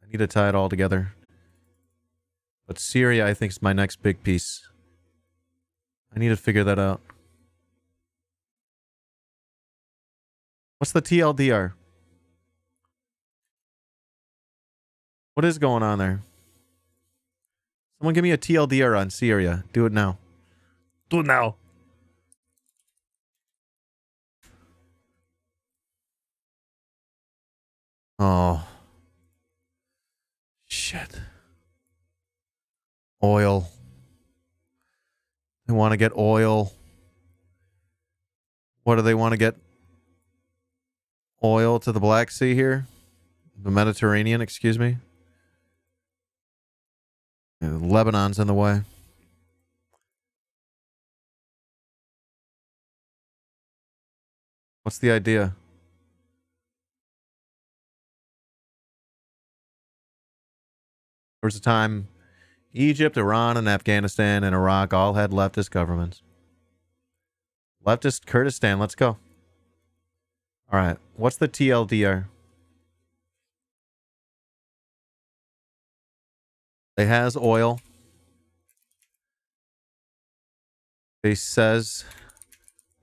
I need to tie it all together. But Syria, I think, is my next big piece. I need to figure that out. What's the TLDR? What is going on there? Someone give me a TLDR on Syria. Do it now. Do it now. Oh. Shit. Oil. They want to get oil. What do they want to get? Oil to the Black Sea here? The Mediterranean, excuse me. Yeah, Lebanon's in the way. What's the idea? There was a time Egypt, Iran, and Afghanistan and Iraq all had leftist governments. Leftist Kurdistan, let's go. All right, what's the TLDR? They has oil. They says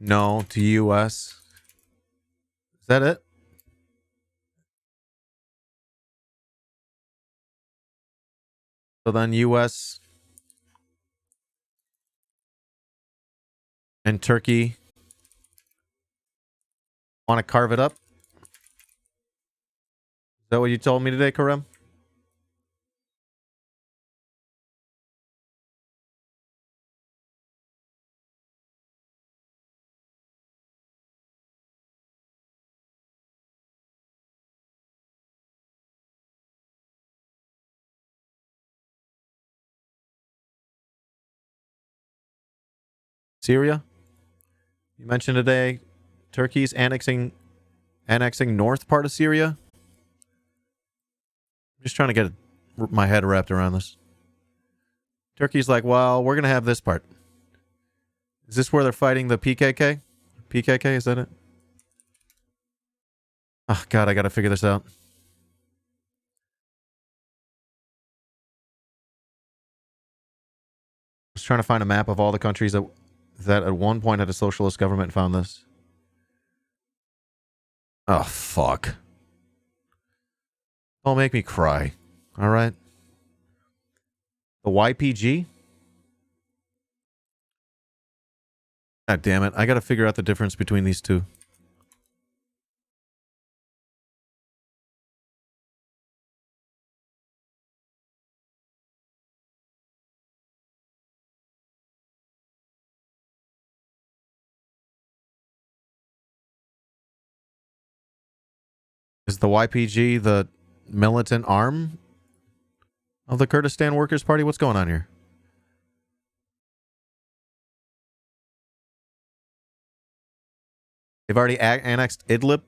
no to U.S. Is that it? So then U.S. and Turkey want to carve it up? Is that what you told me today, Karim? Syria? You mentioned today Turkey's annexing north part of Syria. I'm just trying to get my head wrapped around this. Turkey's like, well, we're going to have this part. Is this where they're fighting the PKK? PKK, is that it? Oh, God, I got to figure this out. I was trying to find a map of all the countries that at one point had a socialist government and found this. Oh, fuck. Don't make me cry. All right. The YPG? God damn it. I got to figure out the difference between these two. Is the YPG the militant arm of the Kurdistan Workers' Party? What's going on here? They've already annexed Idlib.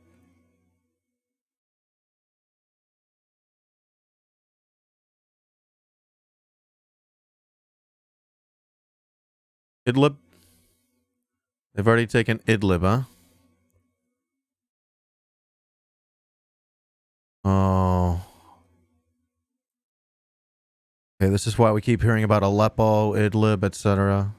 Idlib? They've already taken Idlib, huh? Oh. Okay, this is why we keep hearing about Aleppo, Idlib, etc.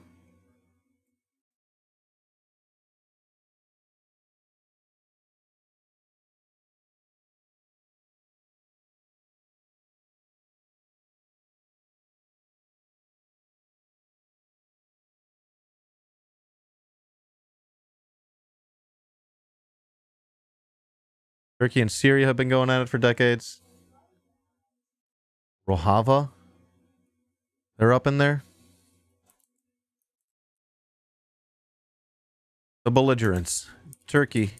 Turkey and Syria have been going at it for decades. Rojava? They're up in there. The belligerents. Turkey.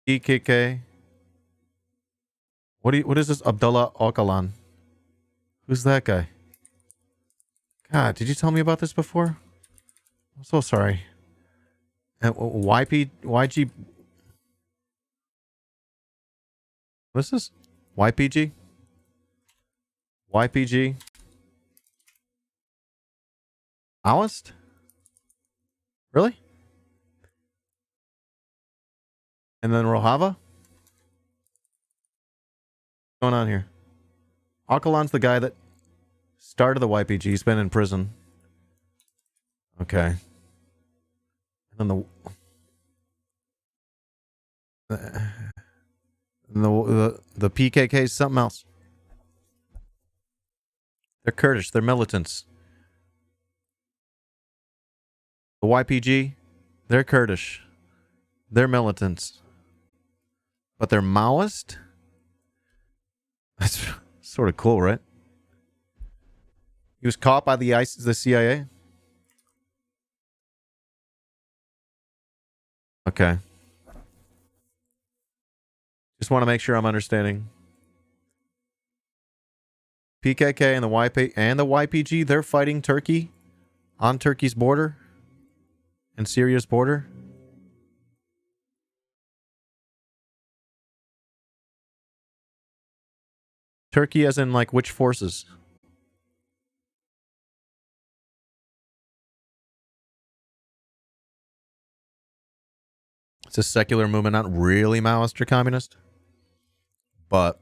PKK. What is this Abdullah Öcalan? Who's that guy? God, did you tell me about this before? I'm so sorry. YG. What is this? YPG? YPG? Maoist? Really? And then Rojava? What's going on here? Akalan's the guy that started the YPG. He's been in prison. Okay. And then the PKK is something else. They're Kurdish. They're militants. The YPG, they're Kurdish. They're militants. But they're Maoist? That's sort of cool, right? He was caught by the CIA? Okay. Just want to make sure I'm understanding. PKK and the YPG, they're fighting Turkey on Turkey's border and Syria's border. Turkey as in like which forces? It's a secular movement, not really Maoist or communist, but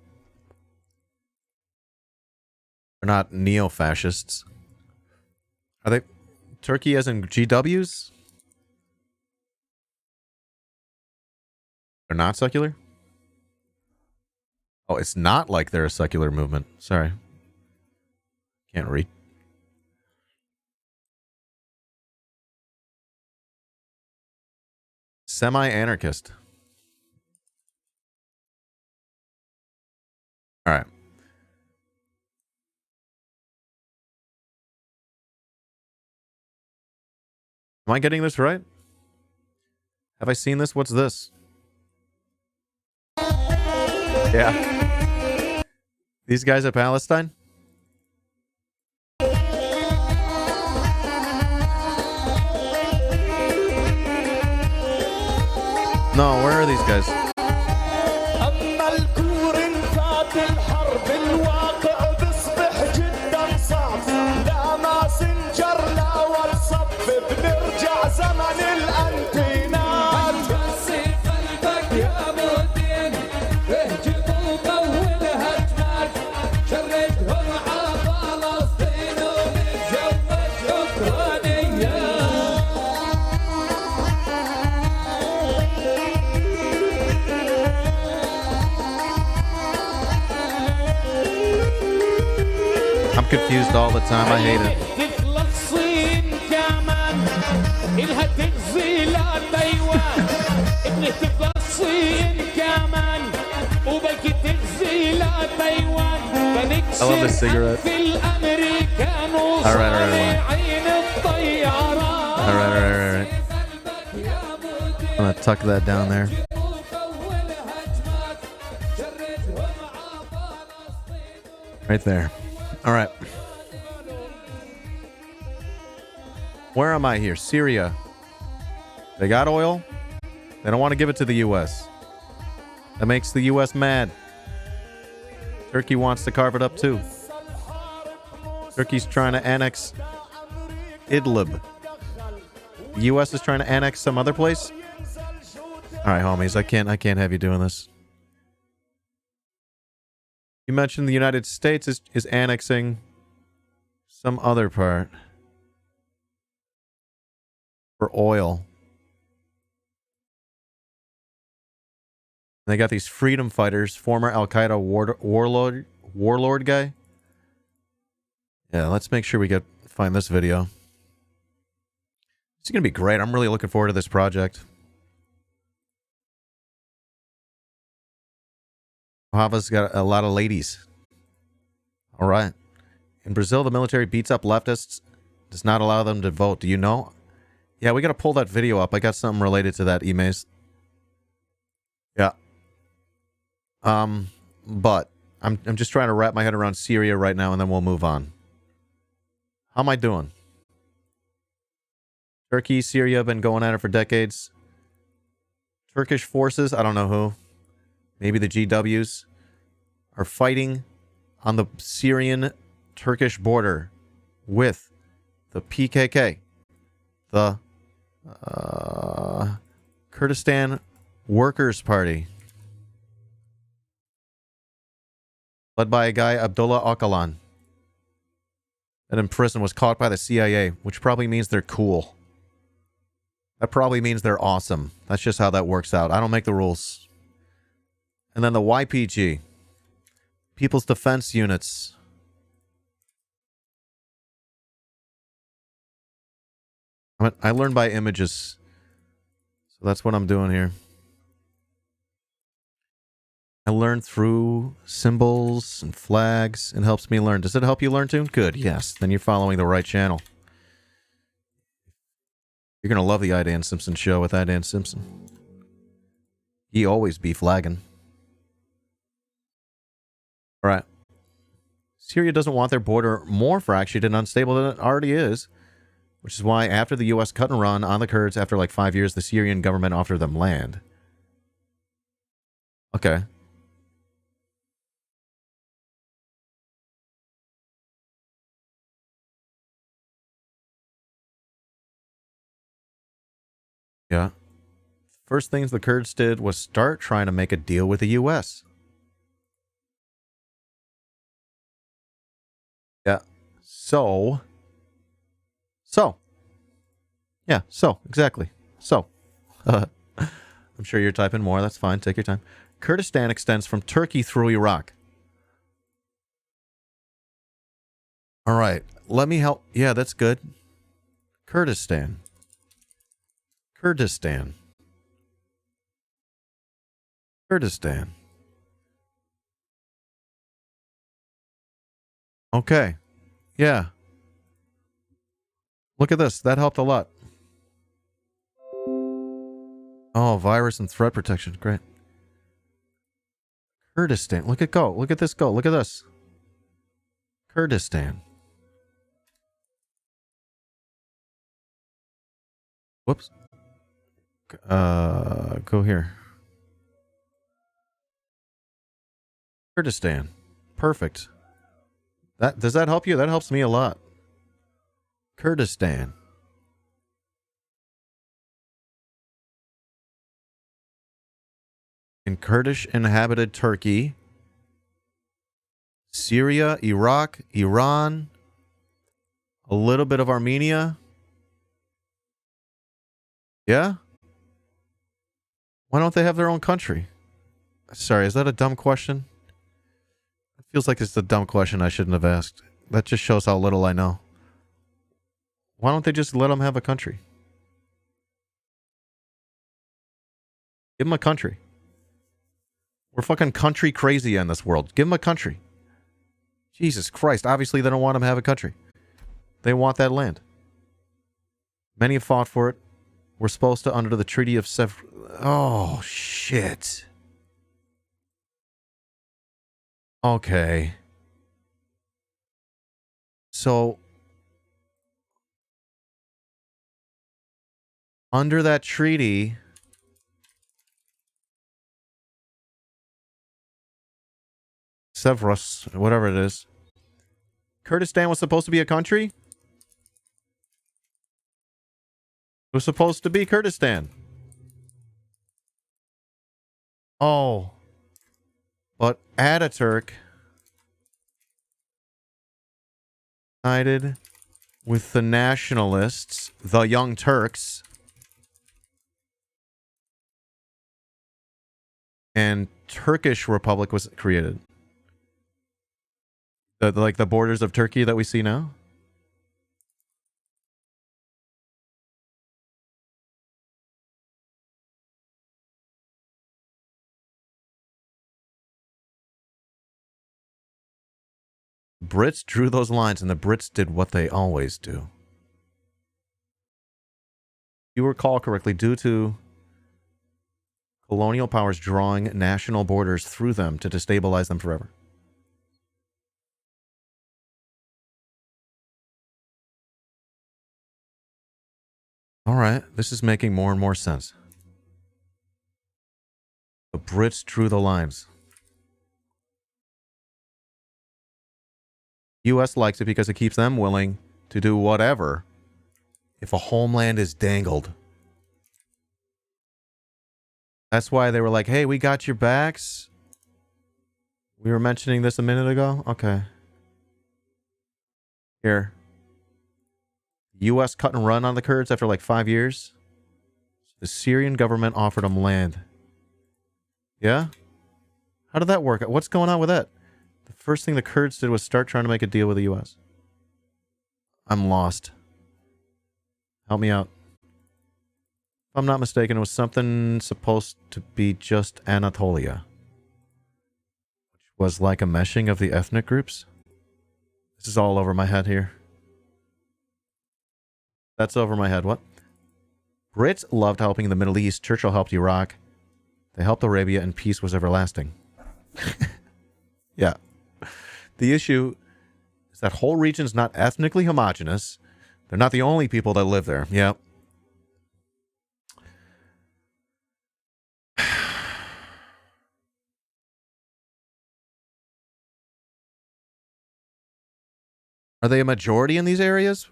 they're not neo-fascists. Are they Turkey as in GWs? They're not secular? Oh, it's not like they're a secular movement. Sorry. Can't read. Semi-anarchist. All right. Am I getting this right? Have I seen this? What's this? Yeah. These guys are Palestine? No, where are these guys? I'm confused all the time. I hate it. I love this cigarette. All right. I'm gonna tuck that down there. Right there. All right. Where am I here? Syria. They got oil. They don't want to give it to the U.S. That makes the U.S. mad. Turkey wants to carve it up too. Turkey's trying to annex Idlib. The U.S. is trying to annex some other place. All right, homies. I can't have you doing this. You mentioned the United States is annexing some other part for oil. They got these freedom fighters, former Al-Qaeda warlord guy. Yeah, let's make sure we find this video. It's going to be great. I'm really looking forward to this project. Hava's got a lot of ladies. All right. In Brazil, the military beats up leftists, does not allow them to vote. Do you know? Yeah, we got to pull that video up. I got something related to that, Emays. Yeah. But I'm just trying to wrap my head around Syria right now, and then we'll move on. How am I doing? Turkey, Syria have been going at it for decades. Turkish forces, I don't know who. Maybe the GWs are fighting on the Syrian-Turkish border with the PKK, the Kurdistan Workers' Party. Led by a guy, Abdullah Öcalan. And in prison was caught by the CIA, which probably means they're cool. That probably means they're awesome. That's just how that works out. I don't make the rules. And then the YPG. People's Defense Units. I learn by images. So that's what I'm doing here. I learn through symbols and flags. It helps me learn. Does it help you learn too? Good, yes. Then you're following the right channel. You're going to love the Idan Simpson show with Idan Simpson. He always be flagging. All right. Syria doesn't want their border more fractured and unstable than it already is, which is why after the U.S. cut and run on the Kurds after like 5 years, the Syrian government offered them land. Okay. Yeah. First things the Kurds did was start trying to make a deal with the U.S. Yeah. So. Yeah, exactly. I'm sure you're typing more. That's fine. Take your time. Kurdistan extends from Turkey through Iraq. All right. Let me help. Yeah, that's good. Kurdistan. Okay. Yeah. Look at this. That helped a lot. Oh, virus and threat protection. Great. Kurdistan. Look at go. Look at this go. Look at this. Kurdistan. Whoops. Go here. Kurdistan. Perfect. Does that help you? That helps me a lot. Kurdistan. In Kurdish inhabited Turkey, Syria, Iraq, Iran, a little bit of Armenia. Yeah? Why don't they have their own country? Sorry, is that a dumb question? It feels like it's a dumb question I shouldn't have asked. That just shows how little I know. Why don't they just let them have a country? Give them a country. We're fucking country crazy in this world. Give them a country. Jesus Christ. Obviously, they don't want them to have a country. They want that land. Many have fought for it. We're supposed to, under the Treaty of Oh, shit. Okay. So, under that treaty, Severus, whatever it is, Kurdistan was supposed to be a country? It was supposed to be Kurdistan. Oh. But Ataturk sided with the nationalists, the Young Turks, and Turkish Republic was created. Like the borders of Turkey that we see now? Brits drew those lines, and the Brits did what they always do. If you recall correctly, due to colonial powers drawing national borders through them to destabilize them forever. All right, this is making more and more sense. The Brits drew the lines. U.S. likes it because it keeps them willing to do whatever if a homeland is dangled. That's why they were like, hey, we got your backs. We were mentioning this a minute ago. Okay. Here. U.S. cut and run on the Kurds after like 5 years. The Syrian government offered them land. Yeah? How did that work? What's going on with that? The first thing the Kurds did was start trying to make a deal with the U.S. I'm lost. Help me out. If I'm not mistaken, it was something supposed to be just Anatolia. Which was like a meshing of the ethnic groups. This is all over my head here. That's over my head. What? Brits loved helping the Middle East. Churchill helped Iraq. They helped Arabia, and peace was everlasting. Yeah. The issue is that whole region's not ethnically homogenous. They're not the only people that live there. Yeah. Are they a majority in these areas?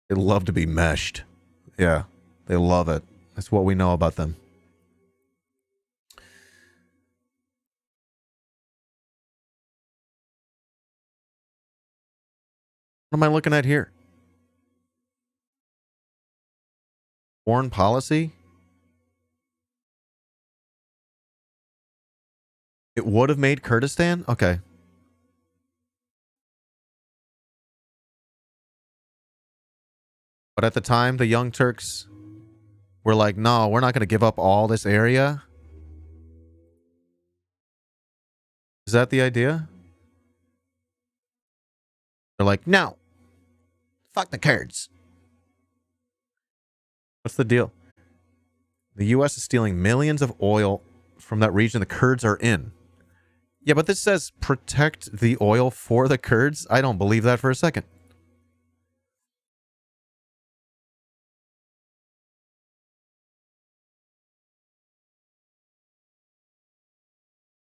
They love to be meshed. Yeah, they love it. That's what we know about them. What am I looking at here? Foreign policy? It would have made Kurdistan? Okay. But at the time, the Young Turks were like, no, we're not going to give up all this area. Is that the idea? They're like, no. Fuck the Kurds. What's the deal? The U.S. is stealing millions of oil from that region the Kurds are in. Yeah, but this says protect the oil for the Kurds. I don't believe that for a second.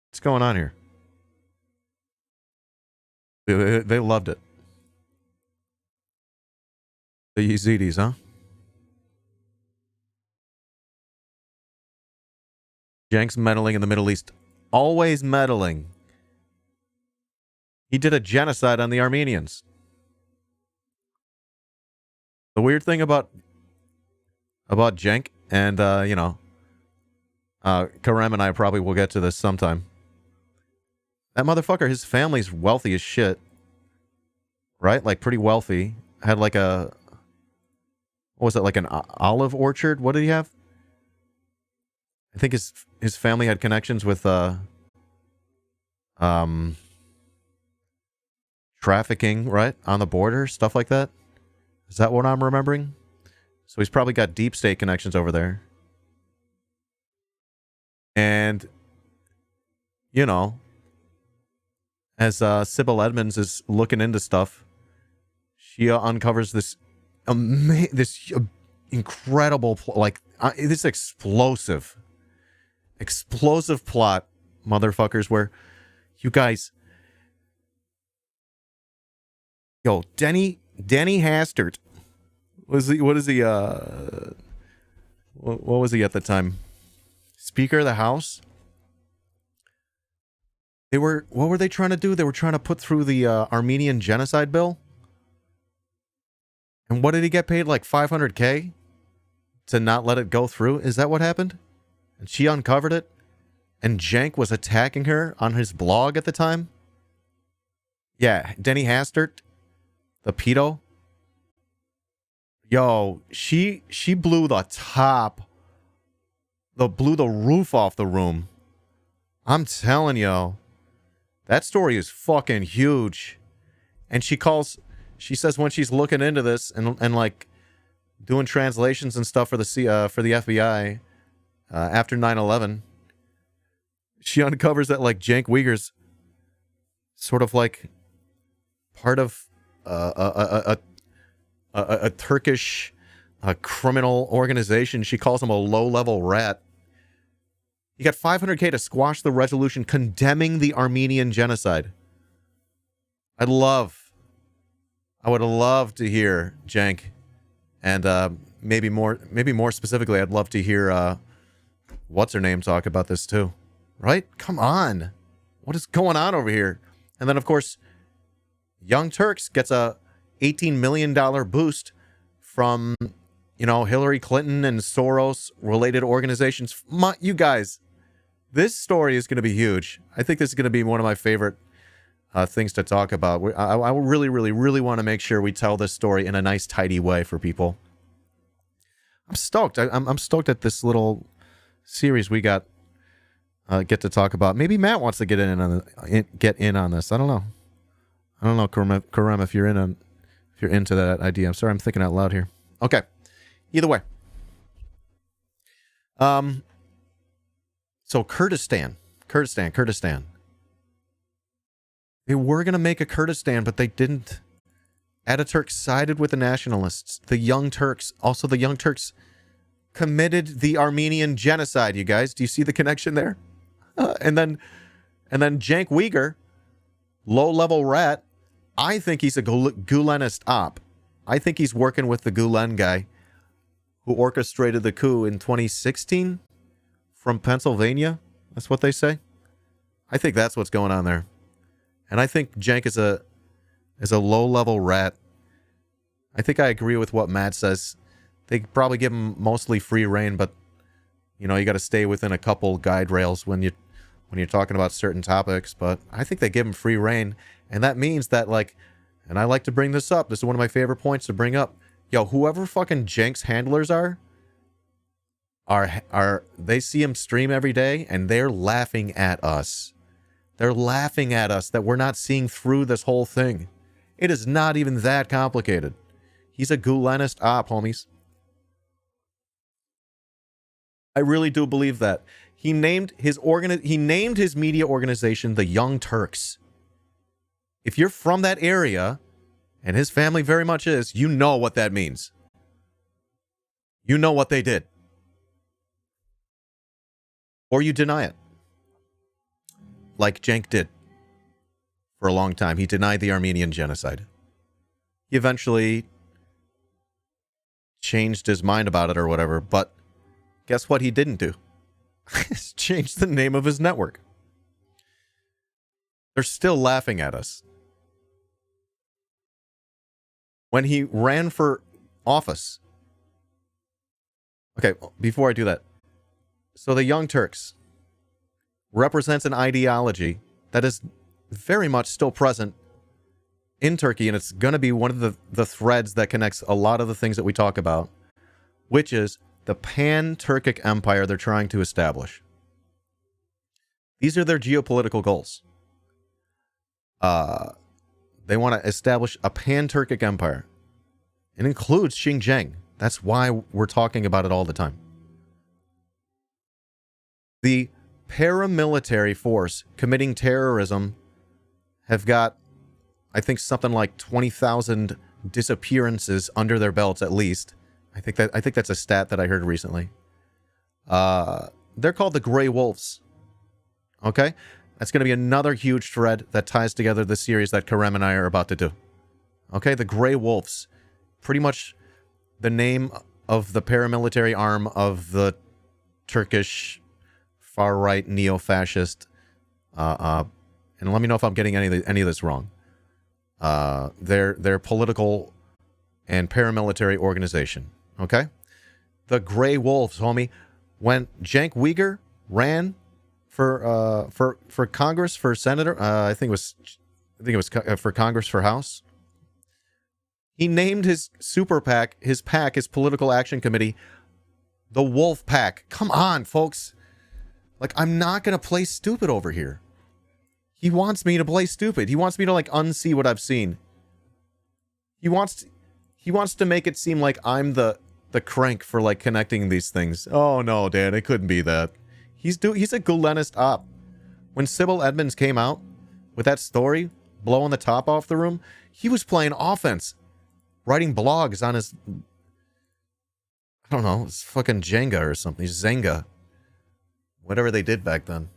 What's going on here? They loved it. The Yazidis, huh? Jenk's meddling in the Middle East. Always meddling. He did a genocide on the Armenians. The weird thing about Jenk, and, Karem and I probably will get to this sometime. That motherfucker, his family's wealthy as shit. Right? Like, pretty wealthy. Had like a... What was it? Like an olive orchard? What did he have? I think his family had connections with trafficking, right? On the border, stuff like that. Is that what I'm remembering? So he's probably got deep state connections over there. And, you know, as Sybil Edmonds is looking into stuff, she uncovers this incredible, this explosive plot, motherfuckers, where you guys, Denny Hastert, what was he at the time? Speaker of the House? What were they trying to do? They were trying to put through the Armenian genocide bill. And what did he get paid? Like $500K to not let it go through? Is that what happened? And she uncovered it? And Jenk was attacking her on his blog at the time? Yeah, Denny Hastert, the pedo. Yo, she blew the roof off the room. I'm telling you, that story is fucking huge. And she says when she's looking into this and like doing translations and stuff for the FBI after 9/11, she uncovers that like Cenk Uyghur's sort of like part of a Turkish criminal organization. She calls him a low-level rat. He got $500K to squash the resolution condemning the Armenian genocide. I love I would love to hear Jank, and maybe more specifically, I'd love to hear what's her name talk about this too. Right? Come on, what is going on over here? And then of course, Young Turks gets a $18 million boost from, Hillary Clinton and Soros related organizations. You guys, this story is going to be huge. I think this is going to be one of my favorite things to talk about. I really, really, really want to make sure we tell this story in a nice, tidy way for people. I'm stoked. I'm stoked at this little series we get to talk about. Maybe Matt wants to get in on this. I don't know. Karam, if you're into that idea. I'm sorry, I'm thinking out loud here. Okay. Either way. So Kurdistan. They were going to make a Kurdistan, but they didn't. Ataturk sided with the nationalists. The Young Turks committed the Armenian genocide, you guys. Do you see the connection there? And then Cenk Uygur, low-level rat, I think he's a Gulenist op. I think he's working with the Gulen guy who orchestrated the coup in 2016 from Pennsylvania. That's what they say. I think that's what's going on there. And I think Cenk is a low-level rat. I think I agree with what Matt says. They probably give him mostly free reign, but you got to stay within a couple guide rails when you're talking about certain topics. But I think they give him free reign, and that means that, and I like to bring this up. This is one of my favorite points to bring up. Yo, whoever fucking Cenk's handlers are they see him stream every day, and they're laughing at us. They're laughing at us that we're not seeing through this whole thing. It is not even that complicated. He's a Gulenist op, homies. I really do believe that. He named his media organization the Young Turks. If you're from that area, and his family very much is, you know what that means. You know what they did. Or you deny it. Like Cenk did for a long time. He denied the Armenian genocide. He eventually changed his mind about it or whatever, but guess what he didn't do? Change the name of his network. They're still laughing at us. When he ran for office. Okay, before I do that. So the Young Turks represents an ideology that is very much still present in Turkey, and it's going to be one of the threads that connects a lot of the things that we talk about, which is the pan-Turkic empire they're trying to establish. These are their geopolitical goals. They want to establish a pan-Turkic empire. It includes Xinjiang. That's why we're talking about it all the time. The paramilitary force committing terrorism have got, I think, something like 20,000 disappearances under their belts at least. I think that's a stat that I heard recently. They're called the Grey Wolves. Okay? That's going to be another huge thread that ties together the series that Karem and I are about to do. Okay? The Grey Wolves. Pretty much the name of the paramilitary arm of the Turkish far-right neo-fascist, and let me know if I'm getting any of this wrong. Their political and paramilitary organization. Okay, the Grey Wolves, homie. When Cenk Uygur ran for Congress, for senator, I think it was for Congress, for House. He named his super PAC, his political action committee, the Wolf Pack. Come on, folks. I'm not going to play stupid over here. He wants me to play stupid. He wants me to, unsee what I've seen. He wants to make it seem like I'm the crank for, connecting these things. Oh, no, Dan, it couldn't be that. He's a Gulenist op. When Sybil Edmonds came out with that story, blowing the top off the room, he was playing offense. Writing blogs on his, I don't know, it's fucking Jenga or something. Zenga. Whatever they did back then.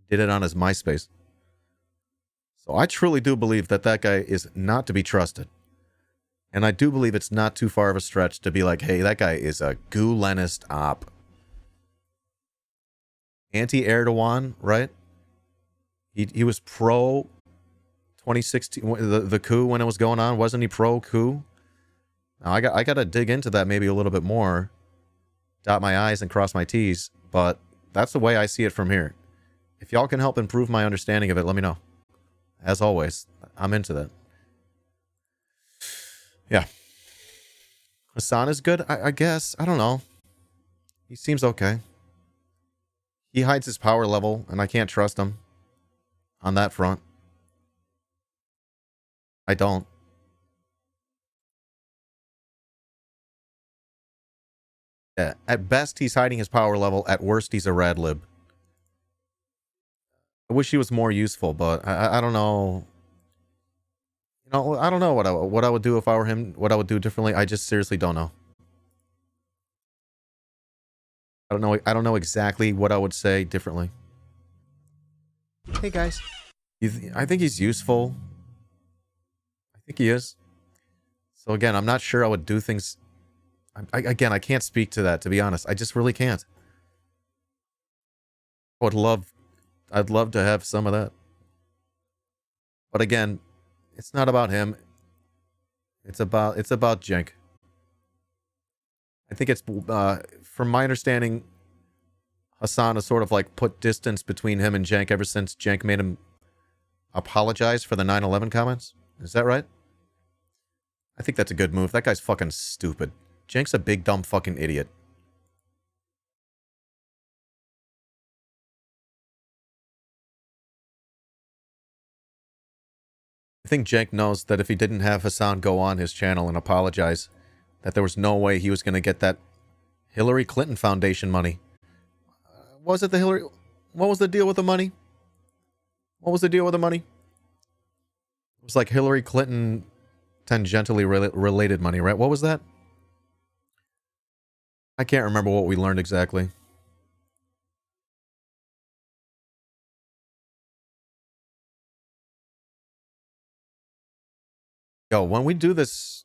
Did it on his MySpace. So I truly do believe that that guy is not to be trusted. And I do believe it's not too far of a stretch to be like, hey, that guy is a Gulenist op. Anti-Erdogan, right? He was pro 2016, the coup when it was going on. Wasn't he pro coup? Now, I got to dig into that maybe a little bit more. Dot my I's and cross my T's. But that's the way I see it from here. If y'all can help improve my understanding of it, let me know. As always, I'm into that. Yeah. Hassan is good, I guess. I don't know. He seems okay. He hides his power level, and I can't trust him on that front. I don't. Yeah, at best, he's hiding his power level. At worst, he's a rad lib. I wish he was more useful, but I don't know. You know, I don't know what I would do if I were him. What I would do differently. I just seriously don't know. I don't know. I don't know exactly what I would say differently. Hey guys, I think he's useful. I think he is. So again, I'm not sure I would do things. Again, I can't speak to that, to be honest. I just really can't. I'd love to have some of that. But again, it's not about him. It's about Cenk. I think it's, from my understanding, Hassan has sort of like put distance between him and Cenk ever since Cenk made him apologize for the 9/11 comments. Is that right? I think that's a good move. That guy's fucking stupid. Cenk's a big dumb fucking idiot. I think Cenk knows that if he didn't have Hassan go on his channel and apologize, that there was no way he was going to get that Hillary Clinton Foundation money. Was it the Hillary? What was the deal with the money? What was the deal with the money? It was like Hillary Clinton tangentially related money, right? What was that? I can't remember what we learned exactly. Yo, when we do this,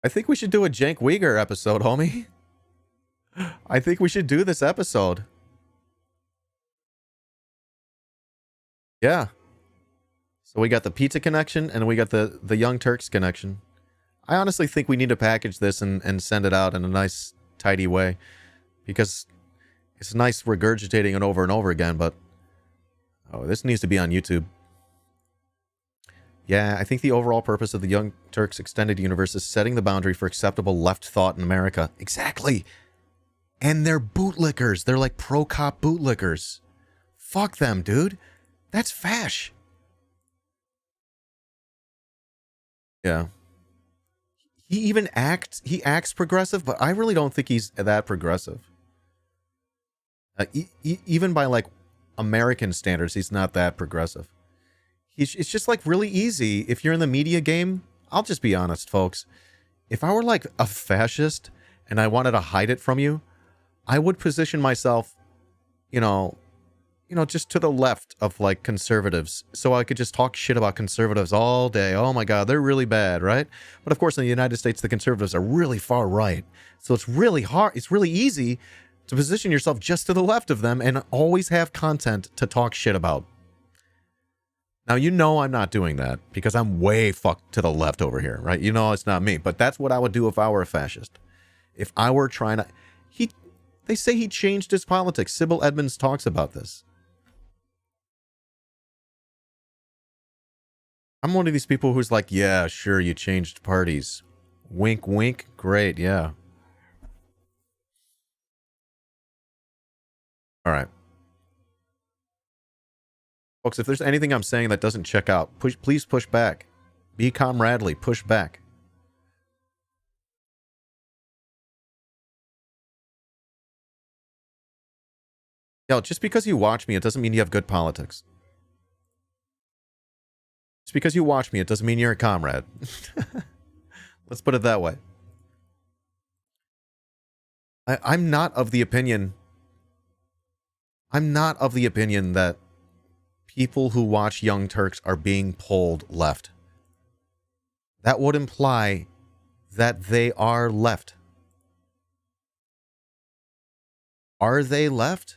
I think we should do a Cenk Uyghur episode, homie. I think we should do this episode. Yeah. So we got the pizza connection and we got the Young Turks connection. I honestly think we need to package this and send it out in a nice, tidy way. Because it's nice regurgitating it over and over again, but... Oh, this needs to be on YouTube. Yeah, I think the overall purpose of the Young Turks extended universe is setting the boundary for acceptable left thought in America. Exactly! And they're bootlickers. They're like pro-cop bootlickers. Fuck them, dude. That's fash. Yeah. He acts progressive, but I really don't think he's that progressive. Even by, like, American standards, he's not that progressive. It's just, like, really easy. If you're in the media game, I'll just be honest, folks. If I were, like, a fascist and I wanted to hide it from you, I would position myself, you know, just to the left of, like, conservatives. So I could just talk shit about conservatives all day. Oh, my God, they're really bad, right? But, of course, in the United States, the conservatives are really far right. So it's really hard. It's really easy to position yourself just to the left of them and always have content to talk shit about. Now, you know I'm not doing that because I'm way fucked to the left over here, right? You know it's not me. But that's what I would do if I were a fascist. If I were trying to... They say he changed his politics. Sybil Edmonds talks about this. I'm one of these people who's like, yeah, sure, you changed parties. Wink, wink. Great, yeah. All right. Folks, if there's anything I'm saying that doesn't check out, please push back. Be comradely. Push back. Yo, just because you watch me, it doesn't mean you have good politics. Just because you watch me, it doesn't mean you're a comrade. Let's put it that way. I'm not of the opinion that people who watch Young Turks are being pulled left. That would imply that they are left. Are they left?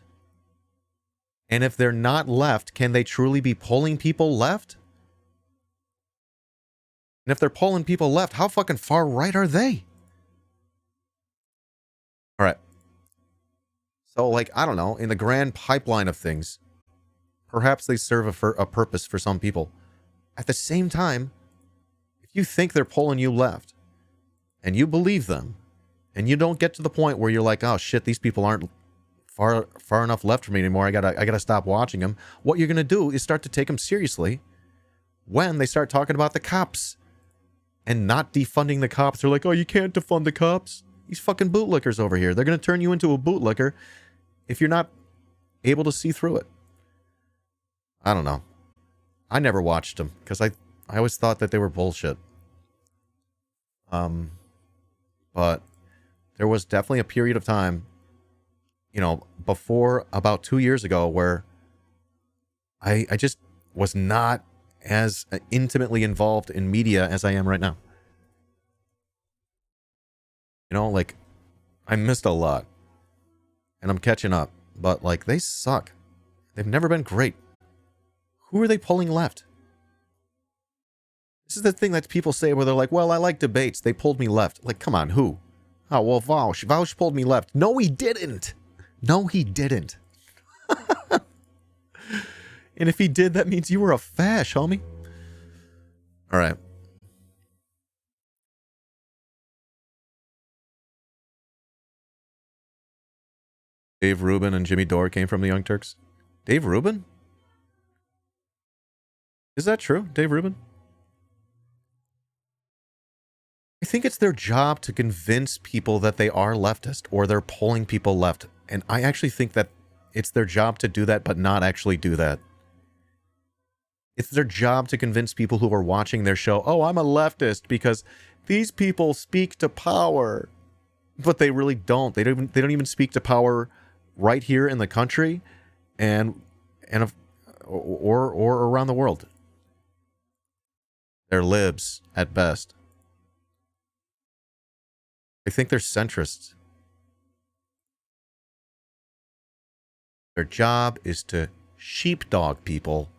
And if they're not left, can they truly be pulling people left? And if they're pulling people left, how fucking far right are they? All right. So, like, I don't know, in the grand pipeline of things, perhaps they serve a purpose for some people. At the same time, if you think they're pulling you left, and you believe them, and you don't get to the point where you're like, oh shit, these people aren't far enough left for me anymore, I gotta stop watching them, what you're gonna do is start to take them seriously when they start talking about the cops and not defunding the cops. They're like, oh, you can't defund the cops. These fucking bootlickers over here, they're gonna turn you into a bootlicker if you're not able to see through it. I don't know. I never watched them because I always thought that they were bullshit. But there was definitely a period of time, you know, before about 2 years ago where I just was not as intimately involved in media as I am right now. You know, like, I missed a lot. And I'm catching up. But, like, they suck. They've never been great. Who are they pulling left? This is the thing that people say where they're like, well, I like debates. They pulled me left. Like, come on, who? Oh, well, Vaush. Vaush pulled me left. No, he didn't. No, he didn't. And if he did, that means you were a fash, homie. All right. Dave Rubin and Jimmy Dore came from the Young Turks. Dave Rubin? Is that true? Dave Rubin? I think it's their job to convince people that they are leftist or they're pulling people left. And I actually think that it's their job to do that, but not actually do that. It's their job to convince people who are watching their show, oh, I'm a leftist because these people speak to power. But they really don't. They don't even speak to power right here in the country or around the world. They're libs at best. I think they're centrists. Their job is to sheepdog people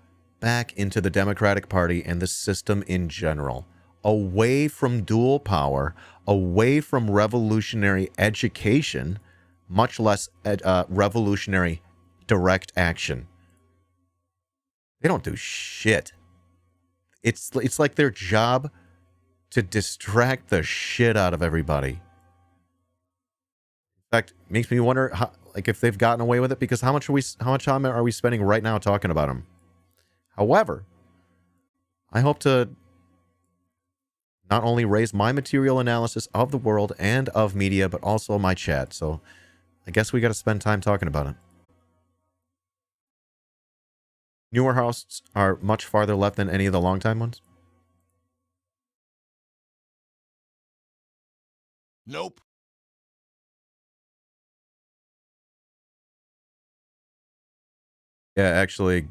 back into the Democratic Party and the system in general, away from dual power, away from revolutionary education, much less revolutionary direct action. They don't do shit. It's like their job to distract the shit out of everybody. In fact, it makes me wonder how, like, if they've gotten away with it, because how much time are we spending right now talking about them? However, I hope to not only raise my material analysis of the world and of media, but also my chat. So I guess we got to spend time talking about it. Newer hosts are much farther left than any of the longtime ones. Nope. Yeah, actually,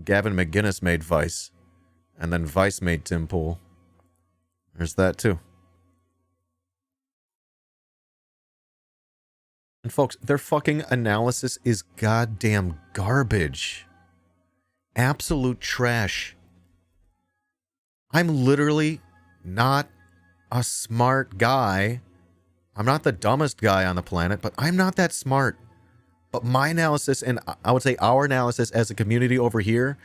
Gavin McGinnis made Vice, and then Vice made Tim Pool. There's that too. And folks, their fucking analysis is goddamn garbage. Absolute trash. I'm literally not a smart guy. I'm not the dumbest guy on the planet, but I'm not that smart. But my analysis, and I would say our analysis as a community over here,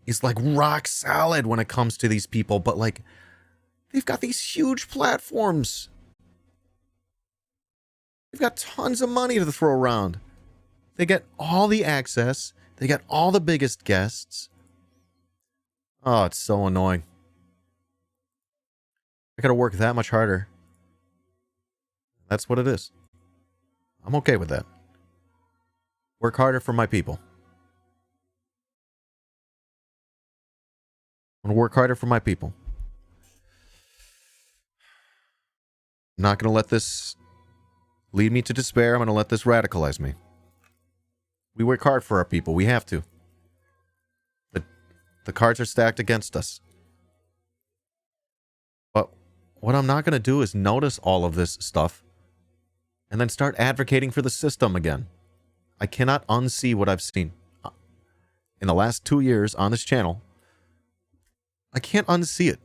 is like rock solid when it comes to these people. But like, they've got these huge platforms. They've got tons of money to throw around. They get all the access. They got all the biggest guests. Oh, it's so annoying. I gotta work that much harder. That's what it is. I'm okay with that. Work harder for my people. I'm gonna work harder for my people. I'm not gonna let this lead me to despair. I'm gonna let this radicalize me. We work hard for our people. We have to. But The cards are stacked against us. But what I'm not going to do is notice all of this stuff and then start advocating for the system again. I cannot unsee what I've seen in the last 2 years on this channel. I can't unsee it.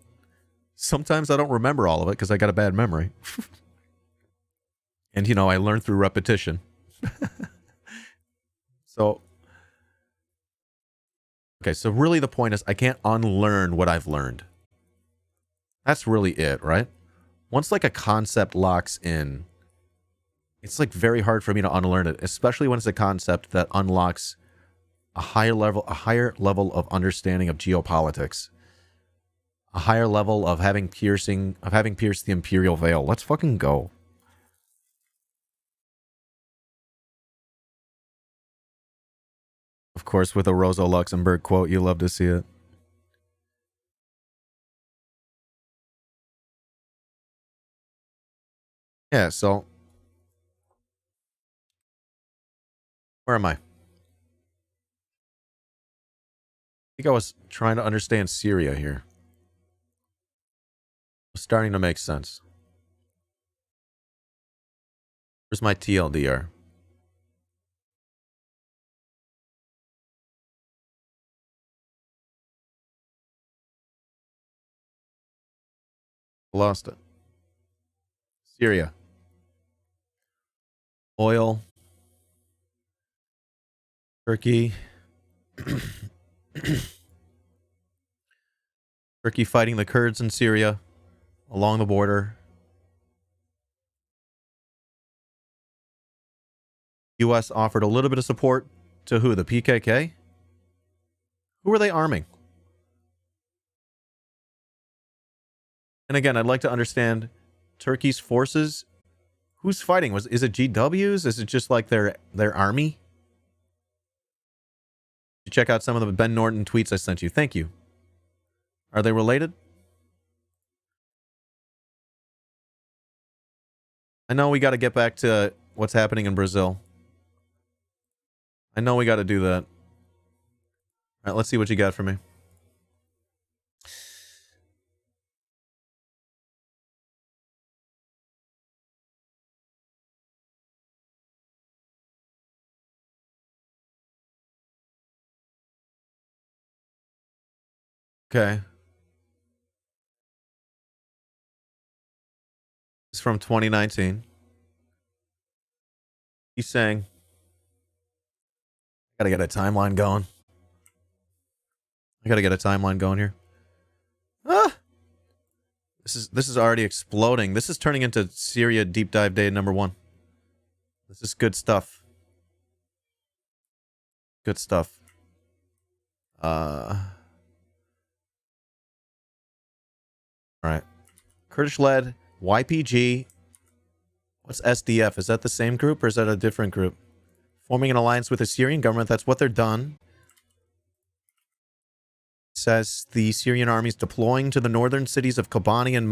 Sometimes I don't remember all of it because I got a bad memory. And, you know, I learned through repetition. So, okay, so really the point is I can't unlearn what I've learned. That's really it, right? Once like a concept locks in, it's like very hard for me to unlearn it, especially when it's a concept that unlocks a higher level of understanding of geopolitics. A higher level of having pierced the imperial veil. Let's fucking go. Of course, with a Rosa Luxemburg quote, you love to see it. Yeah, so where am I? I think I was trying to understand Syria here. It's starting to make sense. Where's my TLDR? Lost it. Syria. Oil. Turkey. Turkey fighting the Kurds in Syria along the border. U.S. offered a little bit of support to who? The PKK? Who are they arming? And again, I'd like to understand Turkey's forces. Who's fighting? Is it GWs? Is it just like their army? You check out some of the Ben Norton tweets I sent you. Thank you. Are they related? I know we got to get back to what's happening in Brazil. I know we got to do that. All right, let's see what you got for me. Okay. It's from 2019. He's saying, gotta get a timeline going. I gotta get a timeline going here. Ah! This is already exploding. This is turning into Syria deep dive day #1. This is good stuff. Good stuff. All right. Kurdish-led YPG. What's SDF? Is that the same group or is that a different group? Forming an alliance with the Syrian government. That's what they're done. Says the Syrian army is deploying to the northern cities of Kobani and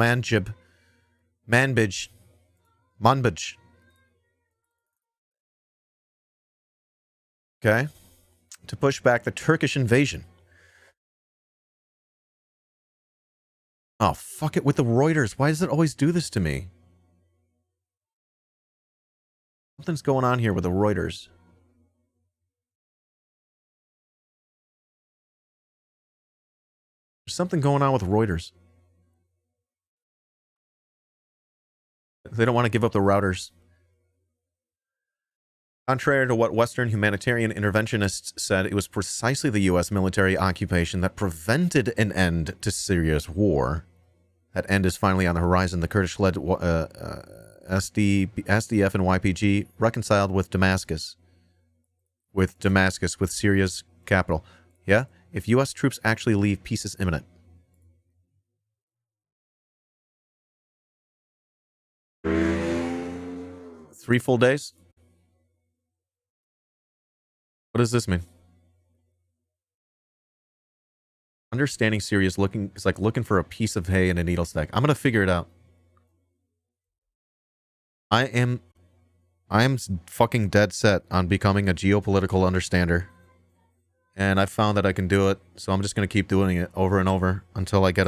Manbij. Okay. To push back the Turkish invasion. Oh, fuck it with the Reuters. Why does it always do this to me? Something's going on here with the Reuters. There's something going on with Reuters. They don't want to give up the routers. Contrary to what Western humanitarian interventionists said, it was precisely the U.S. military occupation that prevented an end to Syria's war. That end is finally on the horizon. The Kurdish-led SDF and YPG reconciled with Damascus. With Syria's capital. Yeah? If U.S. troops actually leave, peace is imminent. Three full days? What does this mean? Understanding Syria is like looking for a piece of hay in a needle stack. I'm gonna figure it out. I am fucking dead set on becoming a geopolitical understander. And I found that I can do it, so I'm just going to keep doing it over and over until I get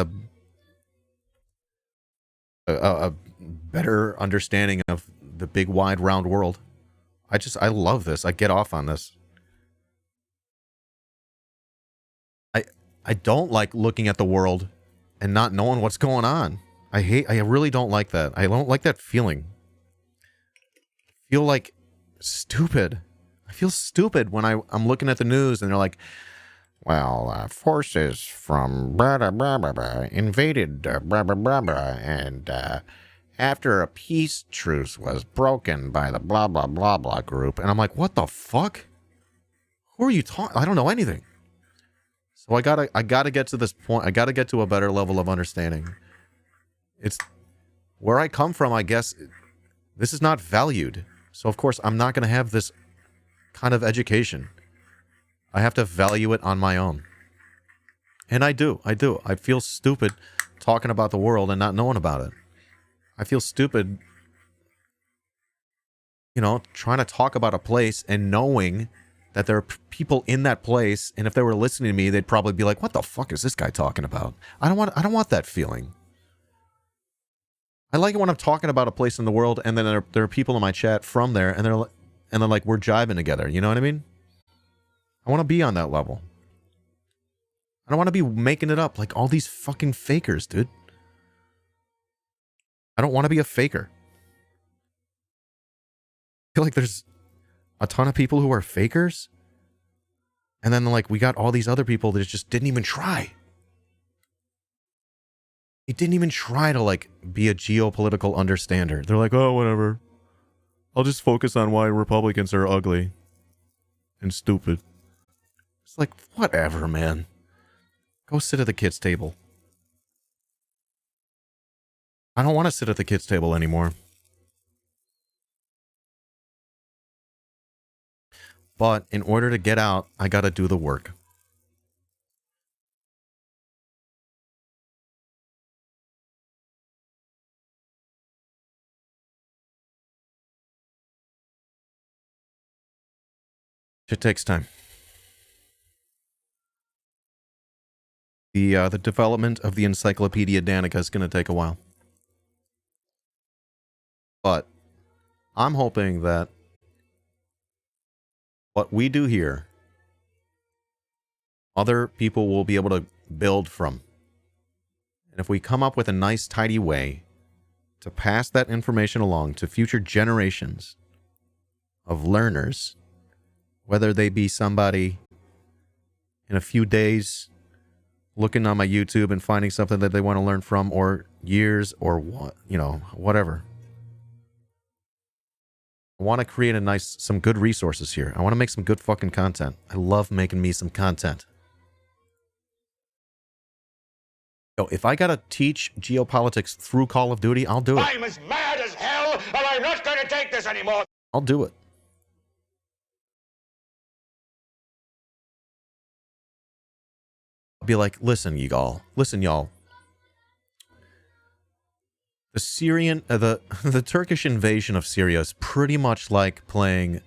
a better understanding of the big, wide, round world. I love this. I get off on this. I don't like looking at the world and not knowing what's going on. I really don't like that. I don't like that feeling. I feel like stupid. I feel stupid when I'm looking at the news and they're like, well, forces from blah, blah, blah, blah, blah, invaded blah, blah, blah, blah, and after a peace truce was broken by the blah, blah, blah, blah group. And I'm like, what the fuck? Who are you talking? I don't know anything. So I gotta get to this point. I gotta get to a better level of understanding. It's where I come from, I guess. This is not valued. So of course I'm not gonna have this kind of education. I have to value it on my own. And I do. I feel stupid talking about the world and not knowing about it. I feel stupid, trying to talk about a place and knowing that there are people in that place, and if they were listening to me, they'd probably be like, what the fuck is this guy talking about? I don't want that feeling. I like it when I'm talking about a place in the world and then there are people in my chat from there and they're like, we're jiving together. You know what I mean? I want to be on that level. I don't want to be making it up like all these fucking fakers, dude. I don't want to be a faker. I feel like there's a ton of people who are fakers. And then, like, we got all these other people that just didn't even try. They didn't even try to, like, be a geopolitical understander. They're like, oh, whatever. I'll just focus on why Republicans are ugly and stupid. It's like, whatever, man. Go sit at the kids' table. I don't want to sit at the kids' table anymore. But in order to get out, I gotta do the work. It takes time. The development of the Encyclopedia Danica is going to take a while. But I'm hoping that what we do here, other people will be able to build from. And if we come up with a nice, tidy way to pass that information along to future generations of learners, whether they be somebody in a few days looking on my YouTube and finding something that they want to learn from, or years, or what, whatever. I want to create some good resources here. I want to make some good fucking content. I love making me some content. Yo, if I gotta teach geopolitics through Call of Duty, I'll do it. I'm as mad as hell, and I'm not going to take this anymore. I'll do it. I'll be like, listen, y'all. The Syrian, the Turkish invasion of Syria is pretty much like playing.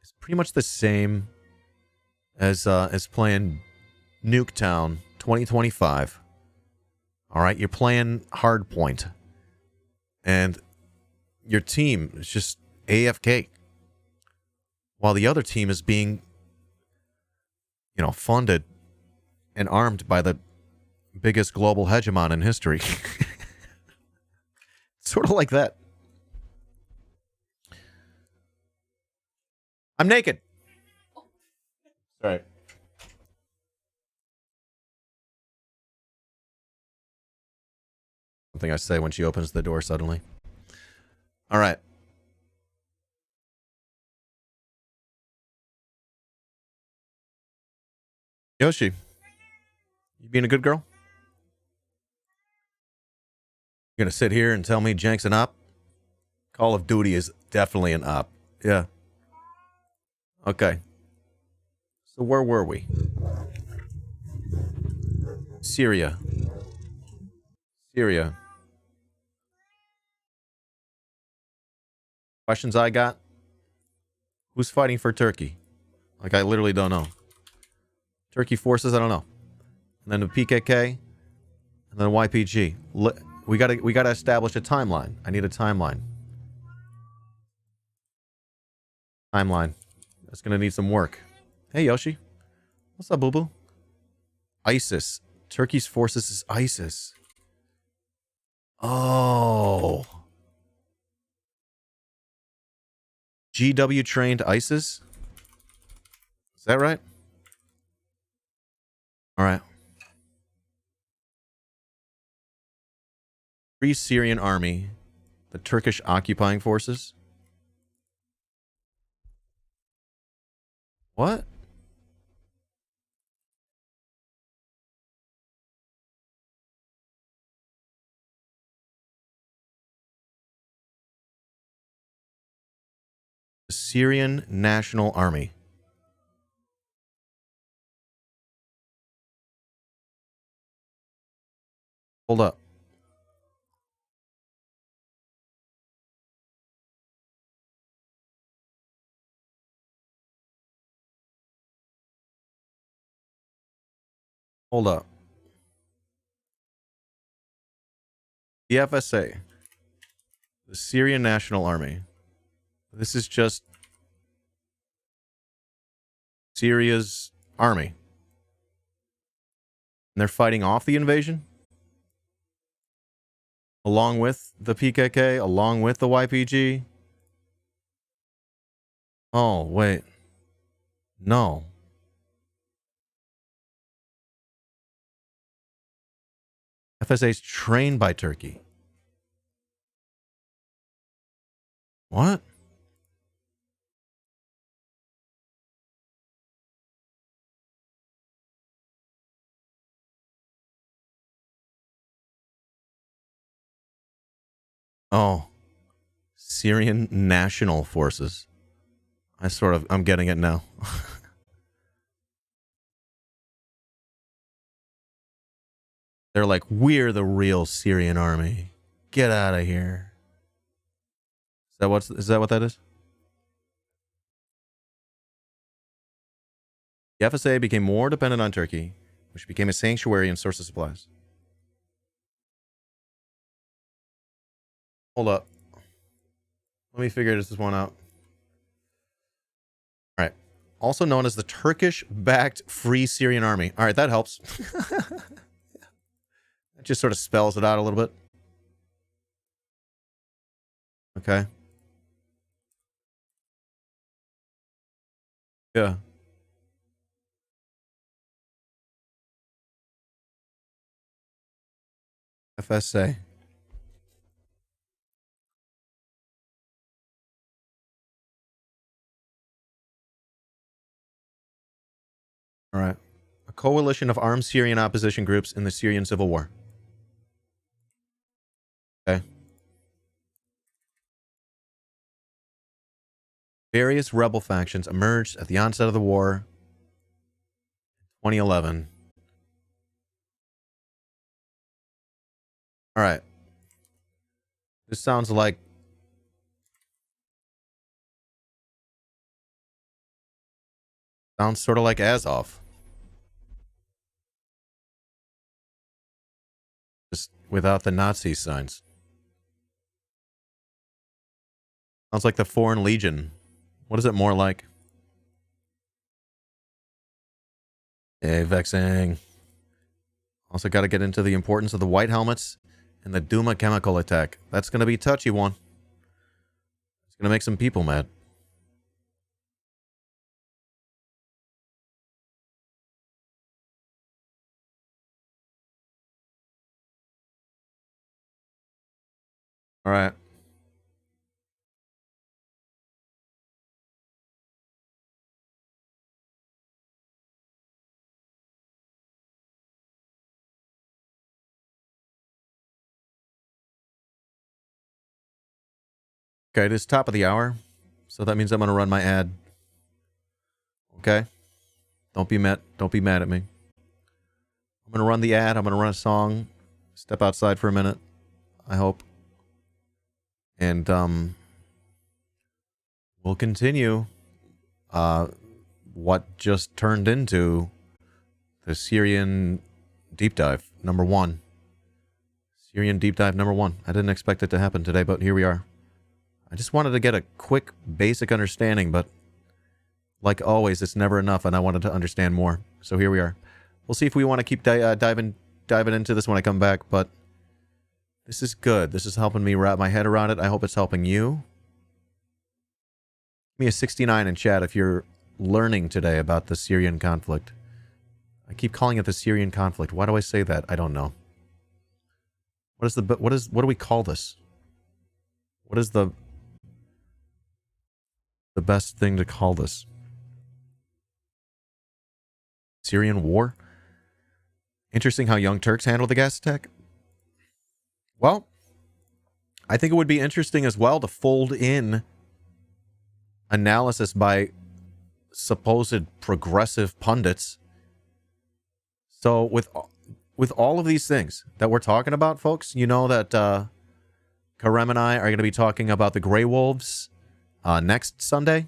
It's pretty much the same as playing Nuketown 2025. All right, you're playing Hardpoint, and your team is just AFK, while the other team is being, funded and armed by the biggest global hegemon in history. Sort of like that. I'm naked. Sorry. Something I say when she opens the door suddenly. All right. Yoshi, you being a good girl? You're gonna sit here and tell me Jank's an op? Call of Duty is definitely an op. Yeah. Okay. So where were we? Syria. Questions I got? Who's fighting for Turkey? Like, I literally don't know. Turkey forces, I don't know. And then the PKK, and then YPG. We gotta establish a timeline. I need a timeline. Timeline. That's gonna need some work. Hey Yoshi. What's up, boo-boo? ISIS. Turkey's forces is ISIS. Oh. GW trained ISIS? Is that right? Alright. Free Syrian army. The Turkish occupying forces. What? The Syrian National Army. Hold up. Hold up. The FSA. The Syrian National Army. This is just Syria's army. And they're fighting off the invasion? Along with the PKK? Along with the YPG? Oh, wait. No. FSA's trained by Turkey. What? Oh. Syrian National Forces. I'm getting it now. They're like, we're the real Syrian army. Get out of here. Is that what that is? The FSA became more dependent on Turkey, which became a sanctuary and source of supplies. Hold up. Let me figure this one out. All right. Also known as the Turkish-backed Free Syrian Army. All right, that helps. That just sort of spells it out a little bit. Okay. Yeah. FSA. All right. A coalition of armed Syrian opposition groups in the Syrian civil war. Okay. Various rebel factions emerged at the onset of the war in 2011. All right. This sounds like sort of like Azov. Just without the Nazi signs. Sounds like the Foreign Legion. What is it more like? Hey, vexing. Also got to get into the importance of the white helmets and the Duma chemical attack. That's going to be a touchy one. It's going to make some people mad. All right. Okay, it is top of the hour, so that means I'm going to run my ad. Okay? Don't be mad at me. I'm going to run the ad, I'm going to run a song, step outside for a minute, I hope. And we'll continue what just turned into The Syrian deep dive, number 1. Syrian deep dive, number 1. I didn't expect it to happen today, but here we are. I just wanted to get a quick, basic understanding, but like always, it's never enough, and I wanted to understand more. So here we are. We'll see if we want to keep diving into this when I come back, but this is good. This is helping me wrap my head around it. I hope it's helping you. Give me a 69 in chat if you're learning today about the Syrian conflict. I keep calling it the Syrian conflict. Why do I say that? I don't know. What do we call this? What is the best thing to call this? Syrian war? Interesting how Young Turks handled the gas attack. Well, I think it would be interesting as well to fold in analysis by supposed progressive pundits. So with all of these things that we're talking about, folks, you know that Karem and I are going to be talking about the Grey Wolves next Sunday.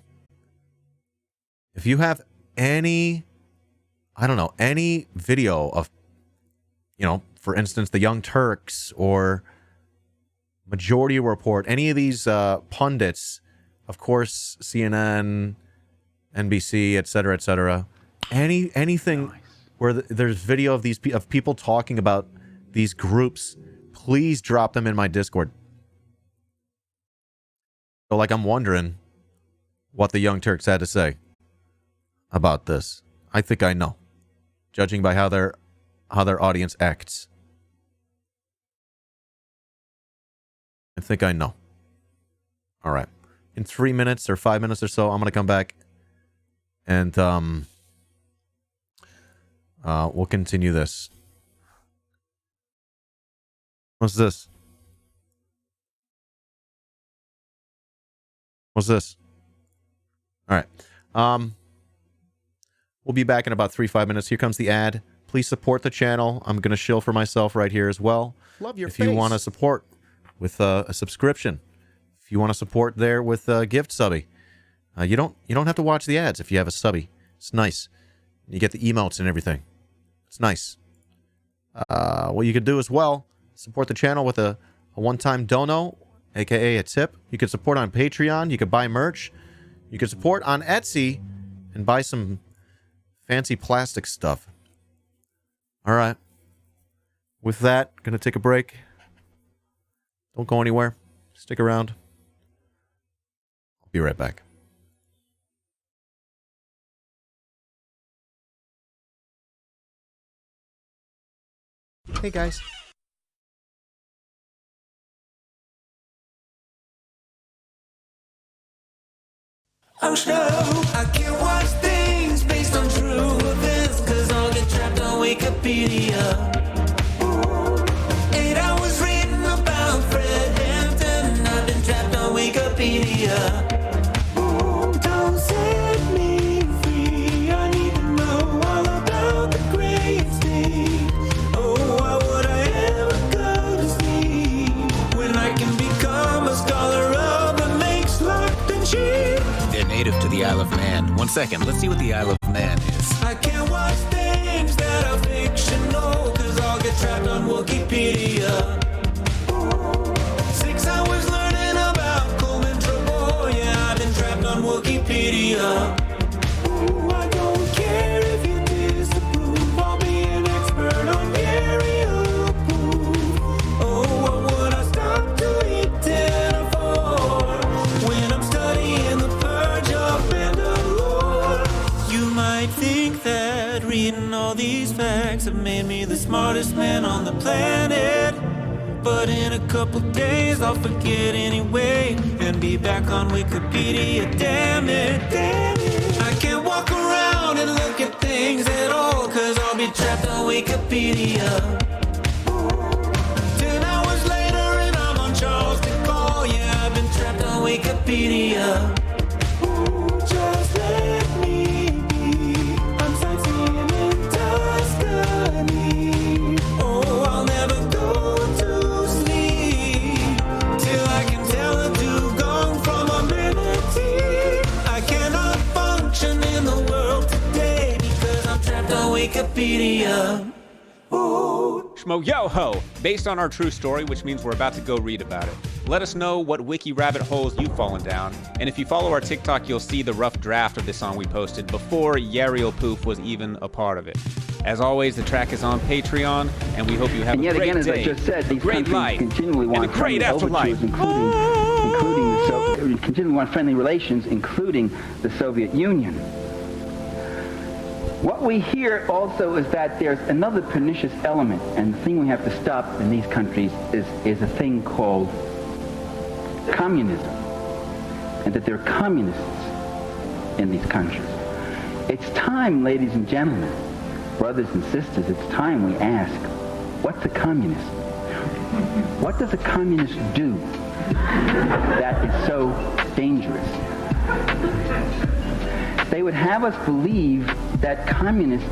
If you have any video of, for instance, the Young Turks or Majority Report, any of these pundits, of course, CNN, NBC, etc., anything where there's video of of people talking about these groups, please drop them in my Discord. So, I'm wondering what the Young Turks had to say about this. I think I know, judging by how their audience acts. I think I know. All right. In 3 minutes or 5 minutes or so, I'm going to come back and we'll continue this. What's this? What's this? All right. We'll be back in about 3-5 minutes. Here comes the ad. Please support the channel. I'm going to shill for myself right here as well. Love your If face. you want to support with a subscription, if you want to support there with a gift subby, you don't have to watch the ads if you have a subby. It's nice. You get the emotes and everything. It's nice. What you could do as well, support the channel with a one-time dono, aka a tip. You could support on Patreon. You could buy merch. You could support on Etsy and buy some fancy plastic stuff. All right. With that, gonna take a break. Don't go anywhere. Stick around. I'll be right back. Hey guys. I'm slow. I can't watch things based on true events, cause I'll get trapped on Wikipedia. 8 hours reading about Fred Hampton, I've been trapped on Wikipedia. Don't set me free, I need to know all about the great state. Oh, why would I ever go to sleep when I can become a scholar of the makes locked and cheap? They're native to the Isle of Man. 1 second, let's see what the Isle of Man is. I can't watch things that are fictional, cause I'll get trapped on Wikipedia. 6 hours learning about Coleman Trouble, yeah, I've been trapped on Wikipedia. I don't care if you disapprove, I'll be an expert on burial proof. Oh, what would I stop to eat dinner for when I'm studying the purge of Mandalore? You might think that reading all these facts have made me the smartest man on the planet, but in a couple days I'll forget anyway and be back on Wikipedia. Damn it, damn it. I can't walk around and look at things at all, cause I'll be trapped on Wikipedia. 10 hours later and I'm on Charles de Gaulle, yeah, I've been trapped on Wikipedia. Just let me be, I'm sightseeing in Tuscany. Oh, I'll never go to sleep till I can tell a dugong from a manatee. I cannot function in the world today because I'm trapped on Wikipedia. Wikipedia. Schmo yo ho! Based on our true story, which means we're about to go read about it. Let us know what wiki rabbit holes you've fallen down, and if you follow our TikTok, you'll see the rough draft of this song we posted before Yariel Poof was even a part of it. As always, the track is on Patreon, and we hope you have And yet a great again, as day, I just said, these great countries life, continually and a want great friendly afterlife. overtures, continually want friendly relations, including the Soviet Union. What we hear also is that there's another pernicious element, and the thing we have to stop in these countries is a thing called communism, and that there are communists in these countries. It's time, ladies and gentlemen, brothers and sisters, it's time we ask, what's a communist? What does a communist do that is so dangerous? They would have us believe that communists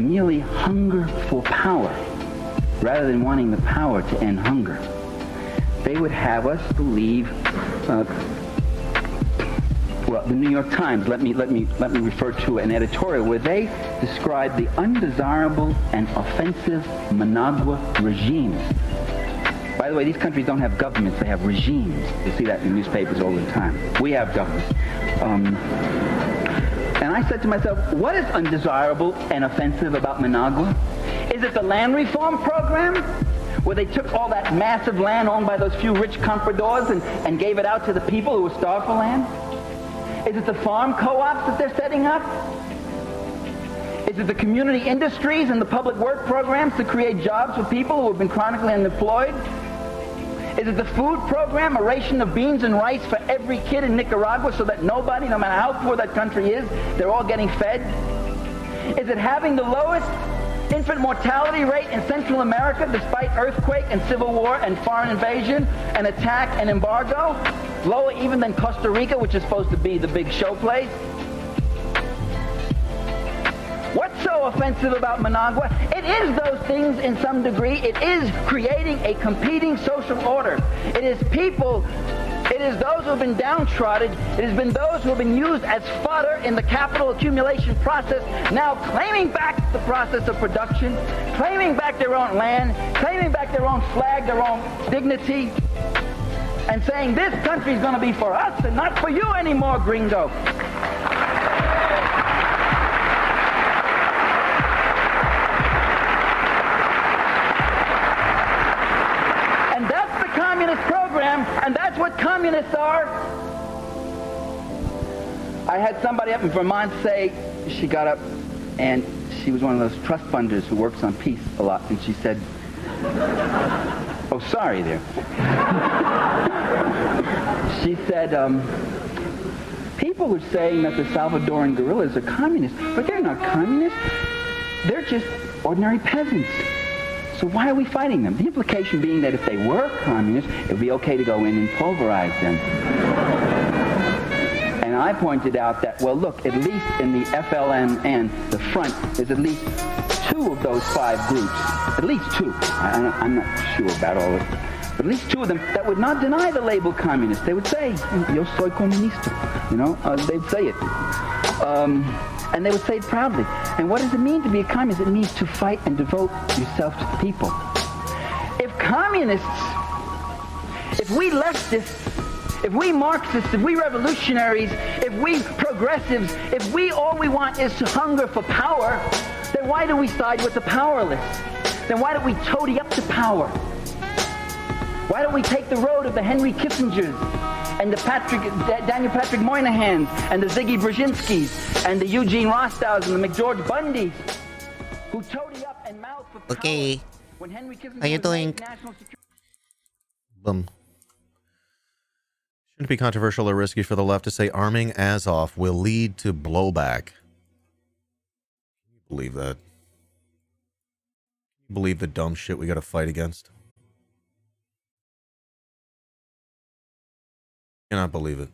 merely hunger for power rather than wanting the power to end hunger. They would have us believe, well, the New York Times, let me refer to an editorial where they describe the undesirable and offensive Managua regime. By the way, these countries don't have governments, they have regimes. You see that in newspapers all the time. We have governments. And I said to myself, what is undesirable and offensive about Managua? Is it the land reform program, where they took all that massive land owned by those few rich compradors and gave it out to the people who were starved for land? Is it the farm co-ops that they're setting up? Is it the community industries and the public work programs to create jobs for people who have been chronically unemployed? Is it the food program, a ration of beans and rice for every kid in Nicaragua so that nobody, no matter how poor that country is, they're all getting fed? Is it having the lowest infant mortality rate in Central America despite earthquake and civil war and foreign invasion and attack and embargo? Lower even than Costa Rica, which is supposed to be the big show place? What's so offensive about Managua? It is those things in some degree. It is creating a competing social order. It is people, it is those who have been downtrodden. It has been those who have been used as fodder in the capital accumulation process, now claiming back the process of production, claiming back their own land, claiming back their own flag, their own dignity, and saying this country is going to be for us and not for you anymore, gringo. Program, and that's what communists are. I had somebody up in Vermont say, she got up and she was one of those trust funders who works on peace a lot, and she said, oh, sorry there. She said, people are saying that the Salvadoran guerrillas are communists, but they're not communists. They're just ordinary peasants. So why are we fighting them? The implication being that if they were communists, it would be okay to go in and pulverize them. And I pointed out that, well, look, at least in the FLN, the front, there's at least 2 of those 5 groups, at least 2. I'm not sure about all of it, but at least 2 of them that would not deny the label communist. They would say, yo soy comunista, you know, they'd say it. And they would say it proudly. And what does it mean to be a communist? It means to fight and devote yourself to the people. If communists, if we leftists, if we Marxists, if we revolutionaries, if we progressives, if we all we want is to hunger for power, then why do we side with the powerless? Then why don't we toady up to power? Why don't we take the road of the Henry Kissingers and the Daniel Patrick Moynahans and the Ziggy Brzezinskis and the Eugene Rostows and the McGeorge Bundys who toady up and mouth for power. Okay. When Henry Kissinger How you was doing? made national security. Boom. Shouldn't be controversial or risky for the left to say arming Azov will lead to blowback. Can you believe that? Can you believe the dumb shit we got to fight against? Cannot believe it.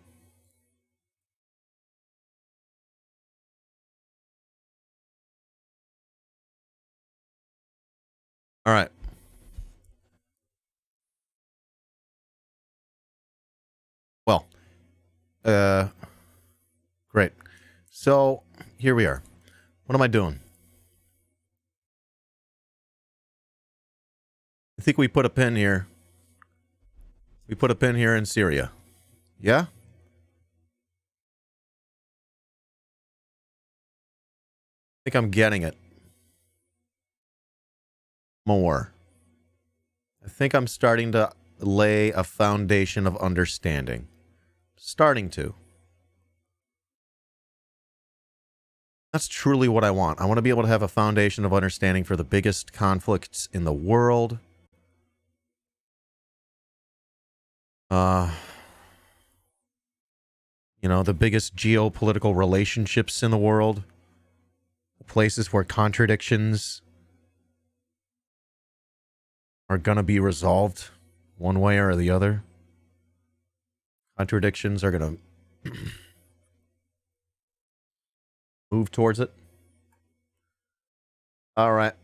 All right. Well, great. So here we are. What am I doing? I think we put a pin here. We put a pin here in Syria. Yeah? I think I'm getting it. More. I think I'm starting to lay a foundation of understanding. Starting to. That's truly what I want. I want to be able to have a foundation of understanding for the biggest conflicts in the world. You know, the biggest geopolitical relationships in the world. Places where contradictions are going to be resolved one way or the other. Contradictions are going to move towards it. All right.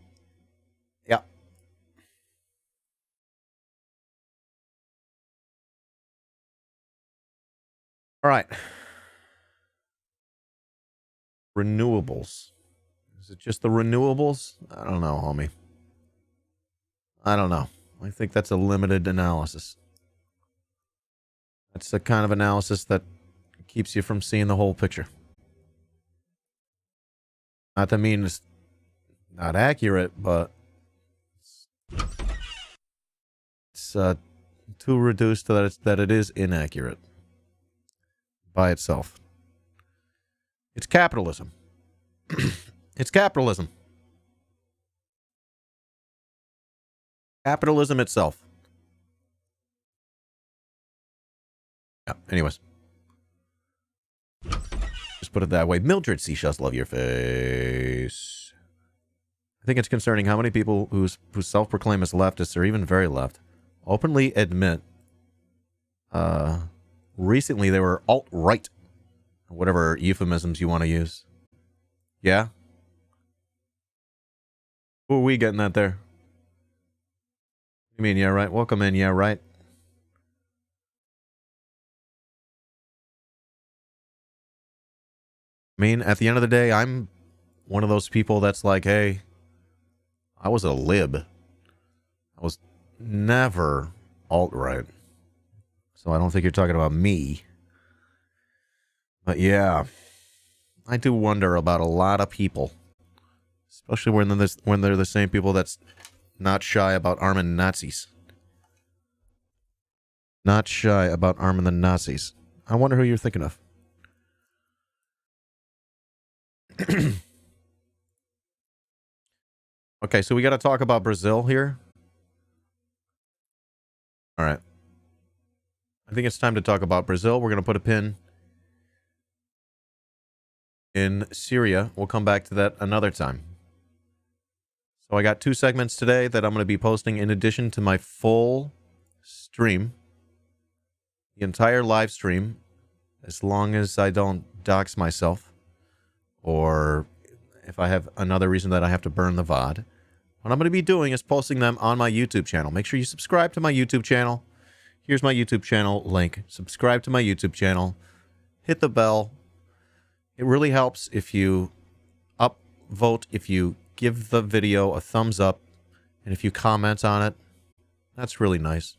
Yeah. All right. Renewables. Is it just the renewables? I don't know, homie. I don't know. I think that's a limited analysis. That's the kind of analysis that keeps you from seeing the whole picture. Not to mean it's not accurate, but it's too reduced that it is inaccurate by itself. It's capitalism. It's capitalism. Capitalism itself. Yeah, anyways. Just put it that way. Mildred Seashells, love your face. I think it's concerning how many people who self-proclaim as leftists or even very left openly admit recently they were alt-right. Whatever euphemisms you want to use. Yeah? Who are we getting at there? You mean, yeah, right? Welcome in, yeah, right? I mean, at the end of the day, I'm one of those people that's like, hey, I was a lib. I was never alt-right. So I don't think you're talking about me. But yeah, I do wonder about a lot of people. Especially when they're the same people that's not shy about arming Nazis. Not shy about arming the Nazis. I wonder who you're thinking of. Okay, so we got to talk about Brazil here. All right. I think it's time to talk about Brazil. We're going to put a pin in Syria. We'll come back to that another time. So I got 2 segments today that I'm going to be posting in addition to my full stream. The entire live stream, as long as I don't dox myself, or if I have another reason that I have to burn the VOD. What I'm going to be doing is posting them on my YouTube channel. Make sure you subscribe to my YouTube channel. Here's my YouTube channel link. Subscribe to my YouTube channel. Hit the bell. It really helps if you upvote, if you give the video a thumbs up, and if you comment on it. That's really nice.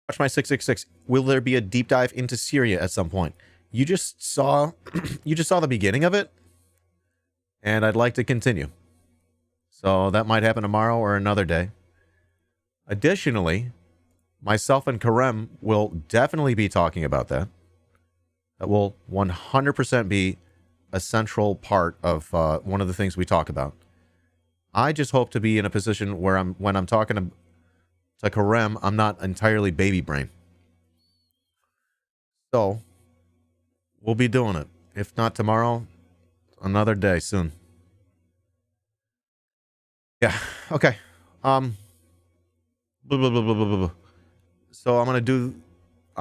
Watch my 666. Will there be a deep dive into Syria at some point? You just saw the beginning of it, and I'd like to continue. So that might happen tomorrow or another day. Additionally, myself and Karem will definitely be talking about that. That will 100% be a central part of one of the things we talk about. I just hope to be in a position where when I'm talking to Karem, I'm not entirely baby brain. So we'll be doing it. If not tomorrow, another day soon. Yeah. Okay. Blah, blah, blah, blah, blah, blah. So I'm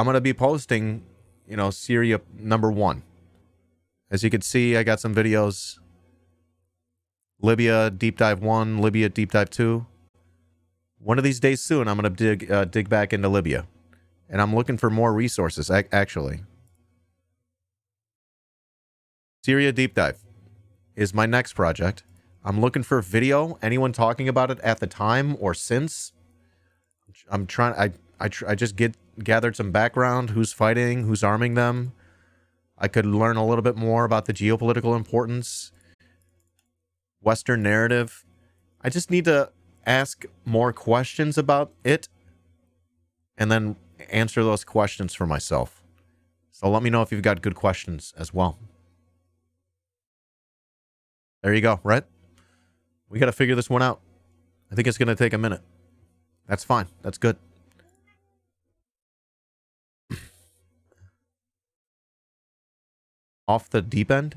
gonna be posting, Syria #1. As you can see, I got some videos. Libya Deep Dive 1, Libya Deep Dive 2. One of these days soon, I'm gonna dig back into Libya, and I'm looking for more resources. Actually, Syria Deep Dive is my next project. I'm looking for video. Anyone talking about it at the time or since? I'm trying. I just gathered some background. Who's fighting? Who's arming them? I could learn a little bit more about the geopolitical importance, Western narrative. I just need to ask more questions about it and then answer those questions for myself. So let me know if you've got good questions as well. There you go, right? We got to figure this one out. I think it's going to take a minute. That's fine. That's good. Off the deep end?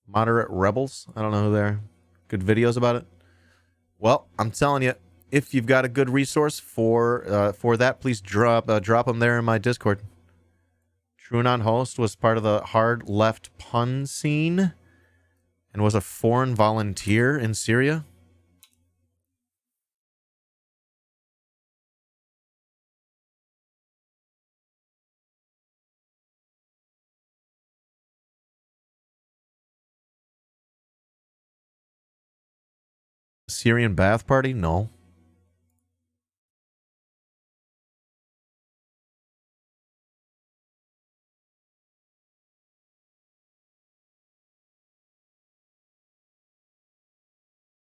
Moderate rebels? I don't know who they are. Good videos about it? Well, I'm telling you, if you've got a good resource for that, please drop them there in my Discord. TrueNon Host was part of the hard left pun scene and was a foreign volunteer in Syria. Syrian bath party? No.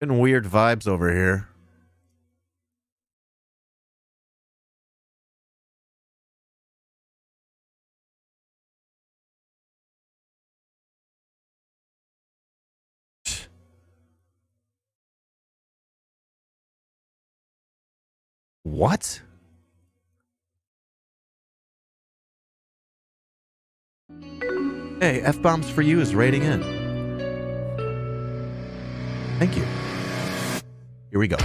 Getting weird vibes over here. What? Hey, F-Bombs for You is rating in. Thank you. Here we go.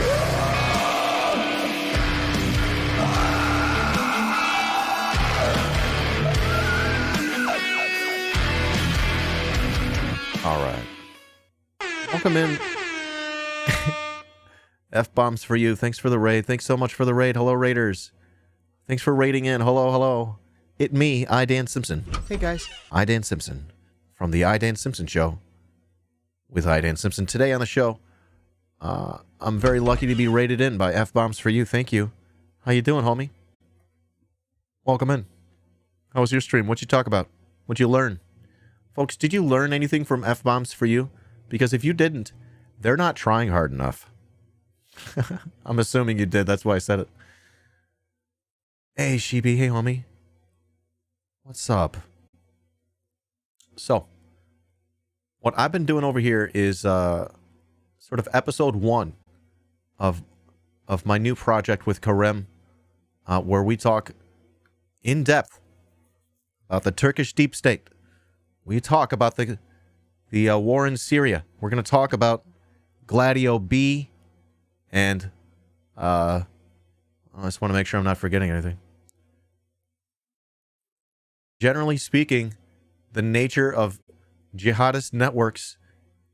All right. Welcome in. F-Bombs for You. Thanks for the raid. Thanks so much for the raid. Hello, Raiders. Thanks for raiding in. Hello, hello. It me, I Dan Simpson. Hey, guys. I Dan Simpson from the I Dan Simpson Show with I Dan Simpson. Today on the show, I'm very lucky to be rated in by F-Bombs for You. Thank you. How you doing, homie? Welcome in. How was your stream? What'd you talk about? What'd you learn? Folks, did you learn anything from F-Bombs for You? Because if you didn't, they're not trying hard enough. I'm assuming you did. That's why I said it. Hey, Sheepy. Hey, homie. What's up? So, what I've been doing over here is sort of episode 1 of my new project with Karem, where we talk in depth about the Turkish deep state. We talk about the war in Syria. We're going to talk about Gladio B, and I just want to make sure I'm not forgetting anything. Generally speaking, the nature of jihadist networks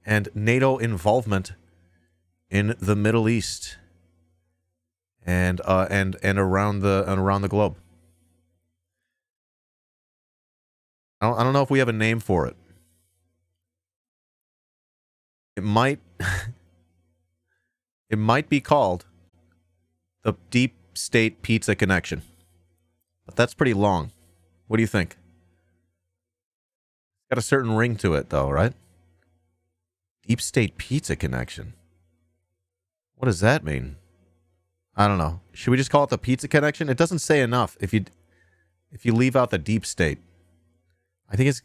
and NATO involvement in the Middle East and around the globe. I don't know if we have a name for it. It might it might be called the Deep State Pizza Connection. But that's pretty long. What do you think? Got a certain ring to it, though, right? Deep State Pizza Connection. What does that mean? I don't know. Should we just call it the Pizza Connection? It doesn't say enough if you leave out the deep state. I think it's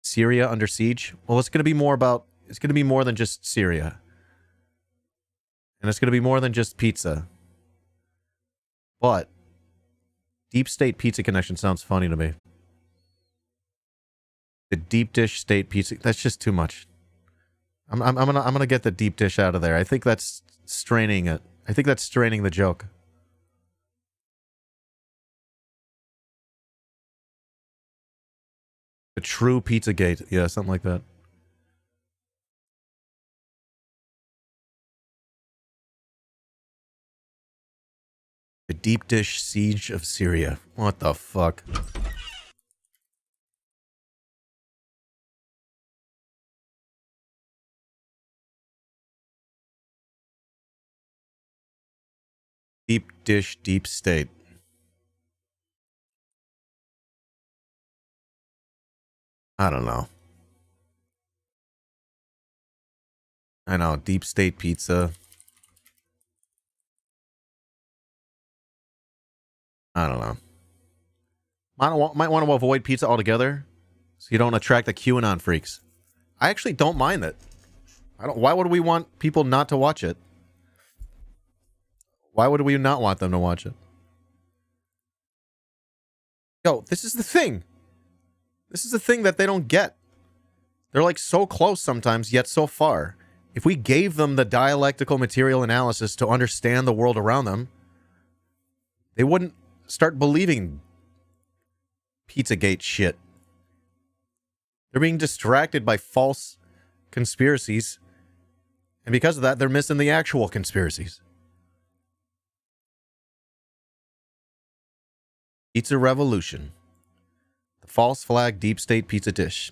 Syria under siege. Well, it's going to be more than just Syria. And it's going to be more than just pizza. But Deep State Pizza Connection sounds funny to me. The deep dish state pizza, that's just too much. I'm gonna get the deep dish out of there. I think that's straining it. I think that's straining the joke. The true Pizzagate. Yeah, something like that. The deep dish siege of Syria. What the fuck? Deep dish, deep state. I don't know. I know, deep state pizza. I don't know. Might want to avoid pizza altogether so you don't attract the QAnon freaks. I actually don't mind it. Why would we want people not to watch it? Why would we not want them to watch it? Yo, this is the thing. This is the thing that they don't get. They're like so close sometimes, yet so far. If we gave them the dialectical material analysis to understand the world around them, they wouldn't start believing Pizzagate shit. They're being distracted by false conspiracies, and because of that, they're missing the actual conspiracies. Pizza Revolution. The false flag deep state pizza dish.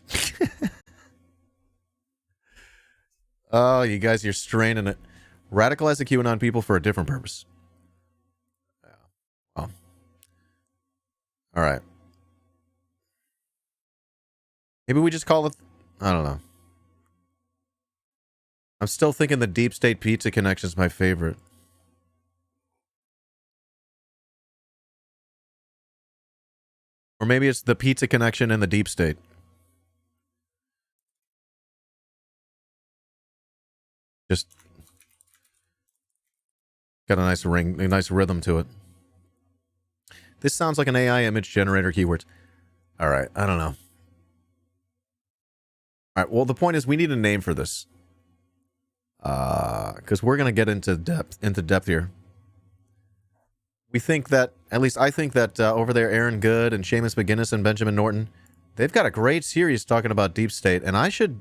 Oh, you guys, you're straining it. Radicalize the QAnon people for a different purpose. Oh. All right. Maybe we just call it... I don't know. I'm still thinking the deep state pizza connection is my favorite. Or maybe it's the pizza connection and the deep state. Just got a nice ring, a nice rhythm to it. This sounds like an AI image generator keywords. All right, I don't know. All right, well, the point is we need a name for this. Because we're going to get into depth here. We think that, at least I think that over there, Aaron Good and Seamus McGinnis and Benjamin Norton, they've got a great series talking about deep state, and it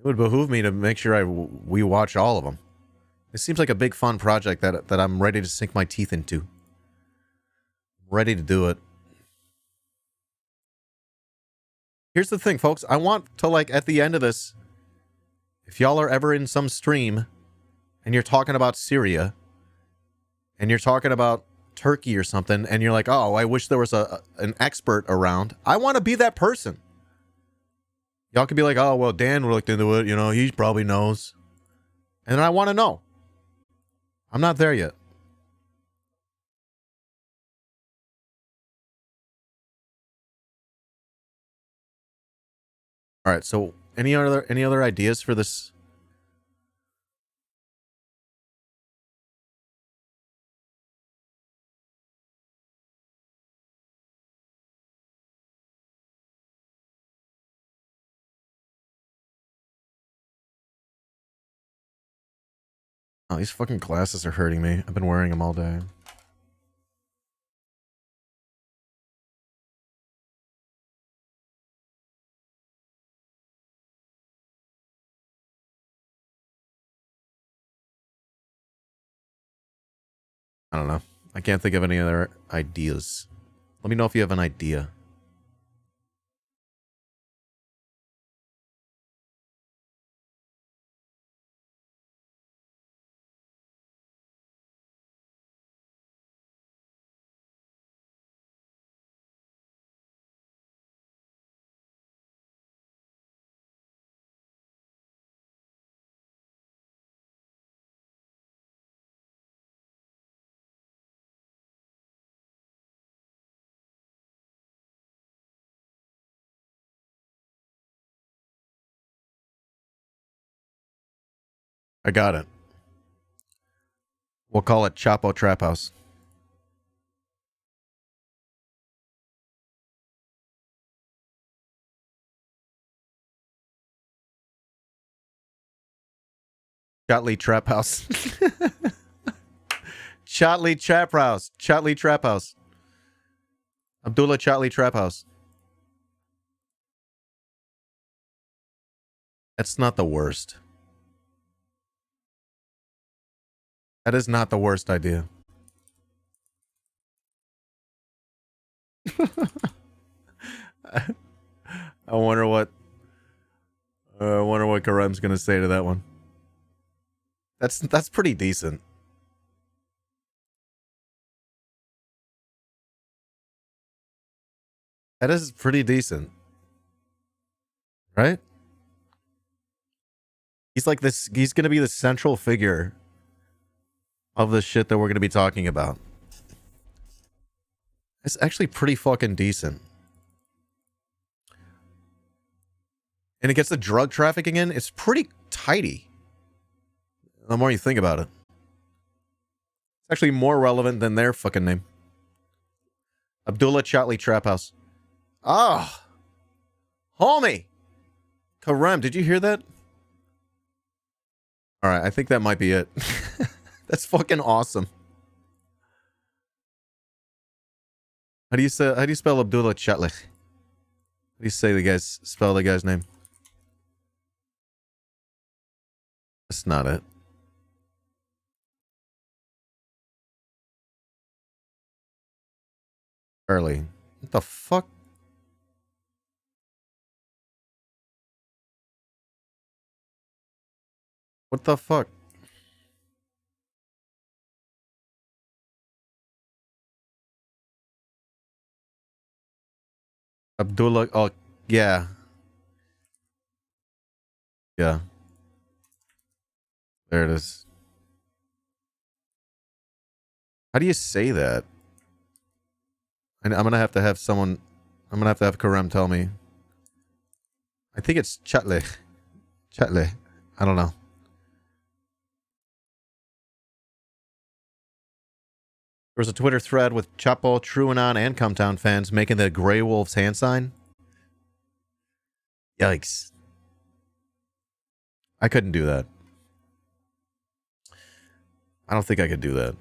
would behoove me to make sure we watch all of them. It seems like a big fun project that I'm ready to sink my teeth into. Ready to do it. Here's the thing, folks. I want to, like, at the end of this, if y'all are ever in some stream and you're talking about Syria and you're talking about Turkey or something and you're like, oh, I wish there was an expert around, I want to be that person. Y'all could be like, oh, well, Dan looked into it. You know, he probably knows. And I want to know. I'm not there yet. All right, so any other ideas for this? Oh, these fucking glasses are hurting me. I've been wearing them all day. I don't know. I can't think of any other ideas. Let me know if you have an idea. I got it. We'll call it Chapo Trap House. Chotley Trap House. Chotley Trap House. Chotley Trap House. Abdullah Chotley Trap House. That's not the worst. That is not the worst idea. I wonder what Karem's gonna say to that one. That's pretty decent. That is pretty decent. Right? He's like this. He's going to be the central figure of the shit that we're going to be talking about. It's actually pretty fucking decent. And it gets the drug trafficking in. It's pretty tidy. The more you think about it. It's actually more relevant than their fucking name. Abdullah Chatley Trap House. Ah! Homie! Karem, did you hear that? Alright, I think that might be it. That's fucking awesome. How do you spell Abdullah Chatley? How do you say spell the guy's name? That's not it. Early. What the fuck? What the fuck? Abdullah. Oh, yeah. Yeah. There it is. How do you say that? I'm gonna have to have someone. I'm gonna have to have Karem tell me. I think it's Chatley. Chatley. I don't know. There was a Twitter thread with Chapo, Truanon, and Cumtown fans making the Grey Wolves hand sign. Yikes. I couldn't do that. I don't think I could do that.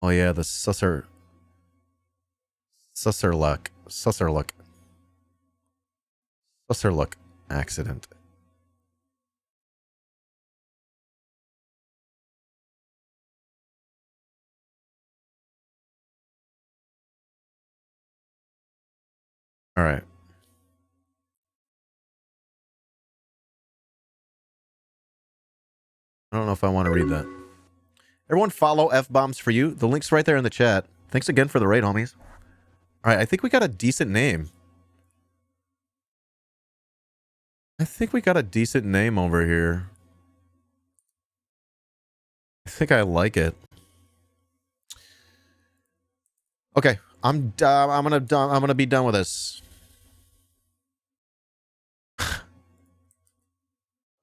Oh yeah, the Susserluck accident. All right. I don't know if I want to read that. Everyone follow F-Bombs for you. The link's right there in the chat. Thanks again for the raid, homies. All right, I think we got a decent name. I think we got a decent name over here. I think I like it. Okay, I'm gonna be done with this. All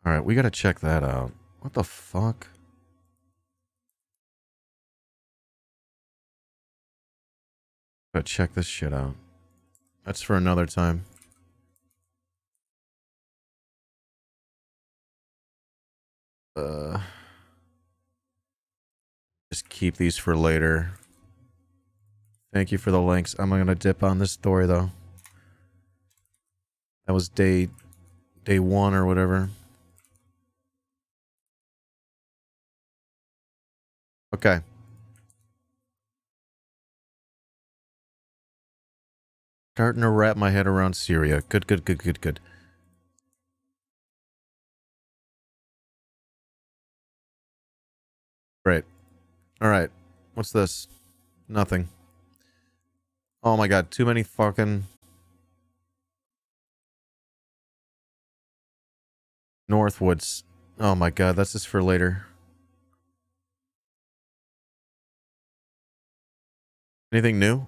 right, we gotta check that out. What the fuck? Gotta check this shit out. That's for another time. Just keep these for later. Thank you for the links. I'm gonna dip on this story though. That was day 1 or whatever. Okay. Starting to wrap my head around Syria. Good. Great. All right. What's this? Nothing. Oh my god, too many fucking Northwoods. Oh my god, that's just for later. Anything new?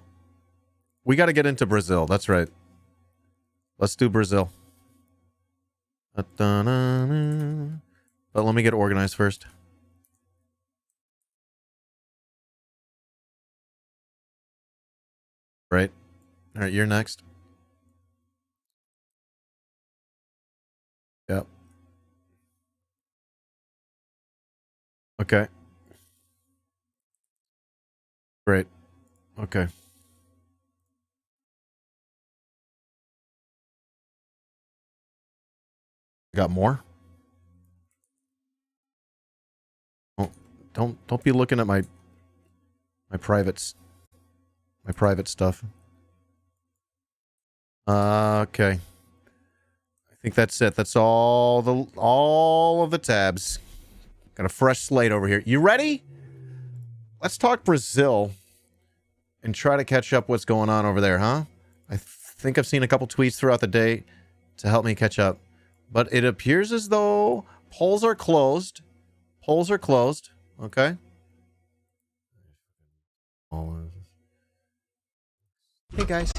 We got to get into Brazil. That's right. Let's do Brazil. But let me get organized first. Right. All right, you're next. Yep. Okay. Great. Okay. Got more? Oh, don't be looking at my private stuff. Okay. I think that's it. That's all of the tabs. Got a fresh slate over here. You ready? Let's talk Brazil and try to catch up what's going on over there, huh? I think I've seen a couple tweets throughout the day to help me catch up. But it appears as though polls are closed. Polls are closed. Okay. Hey, guys.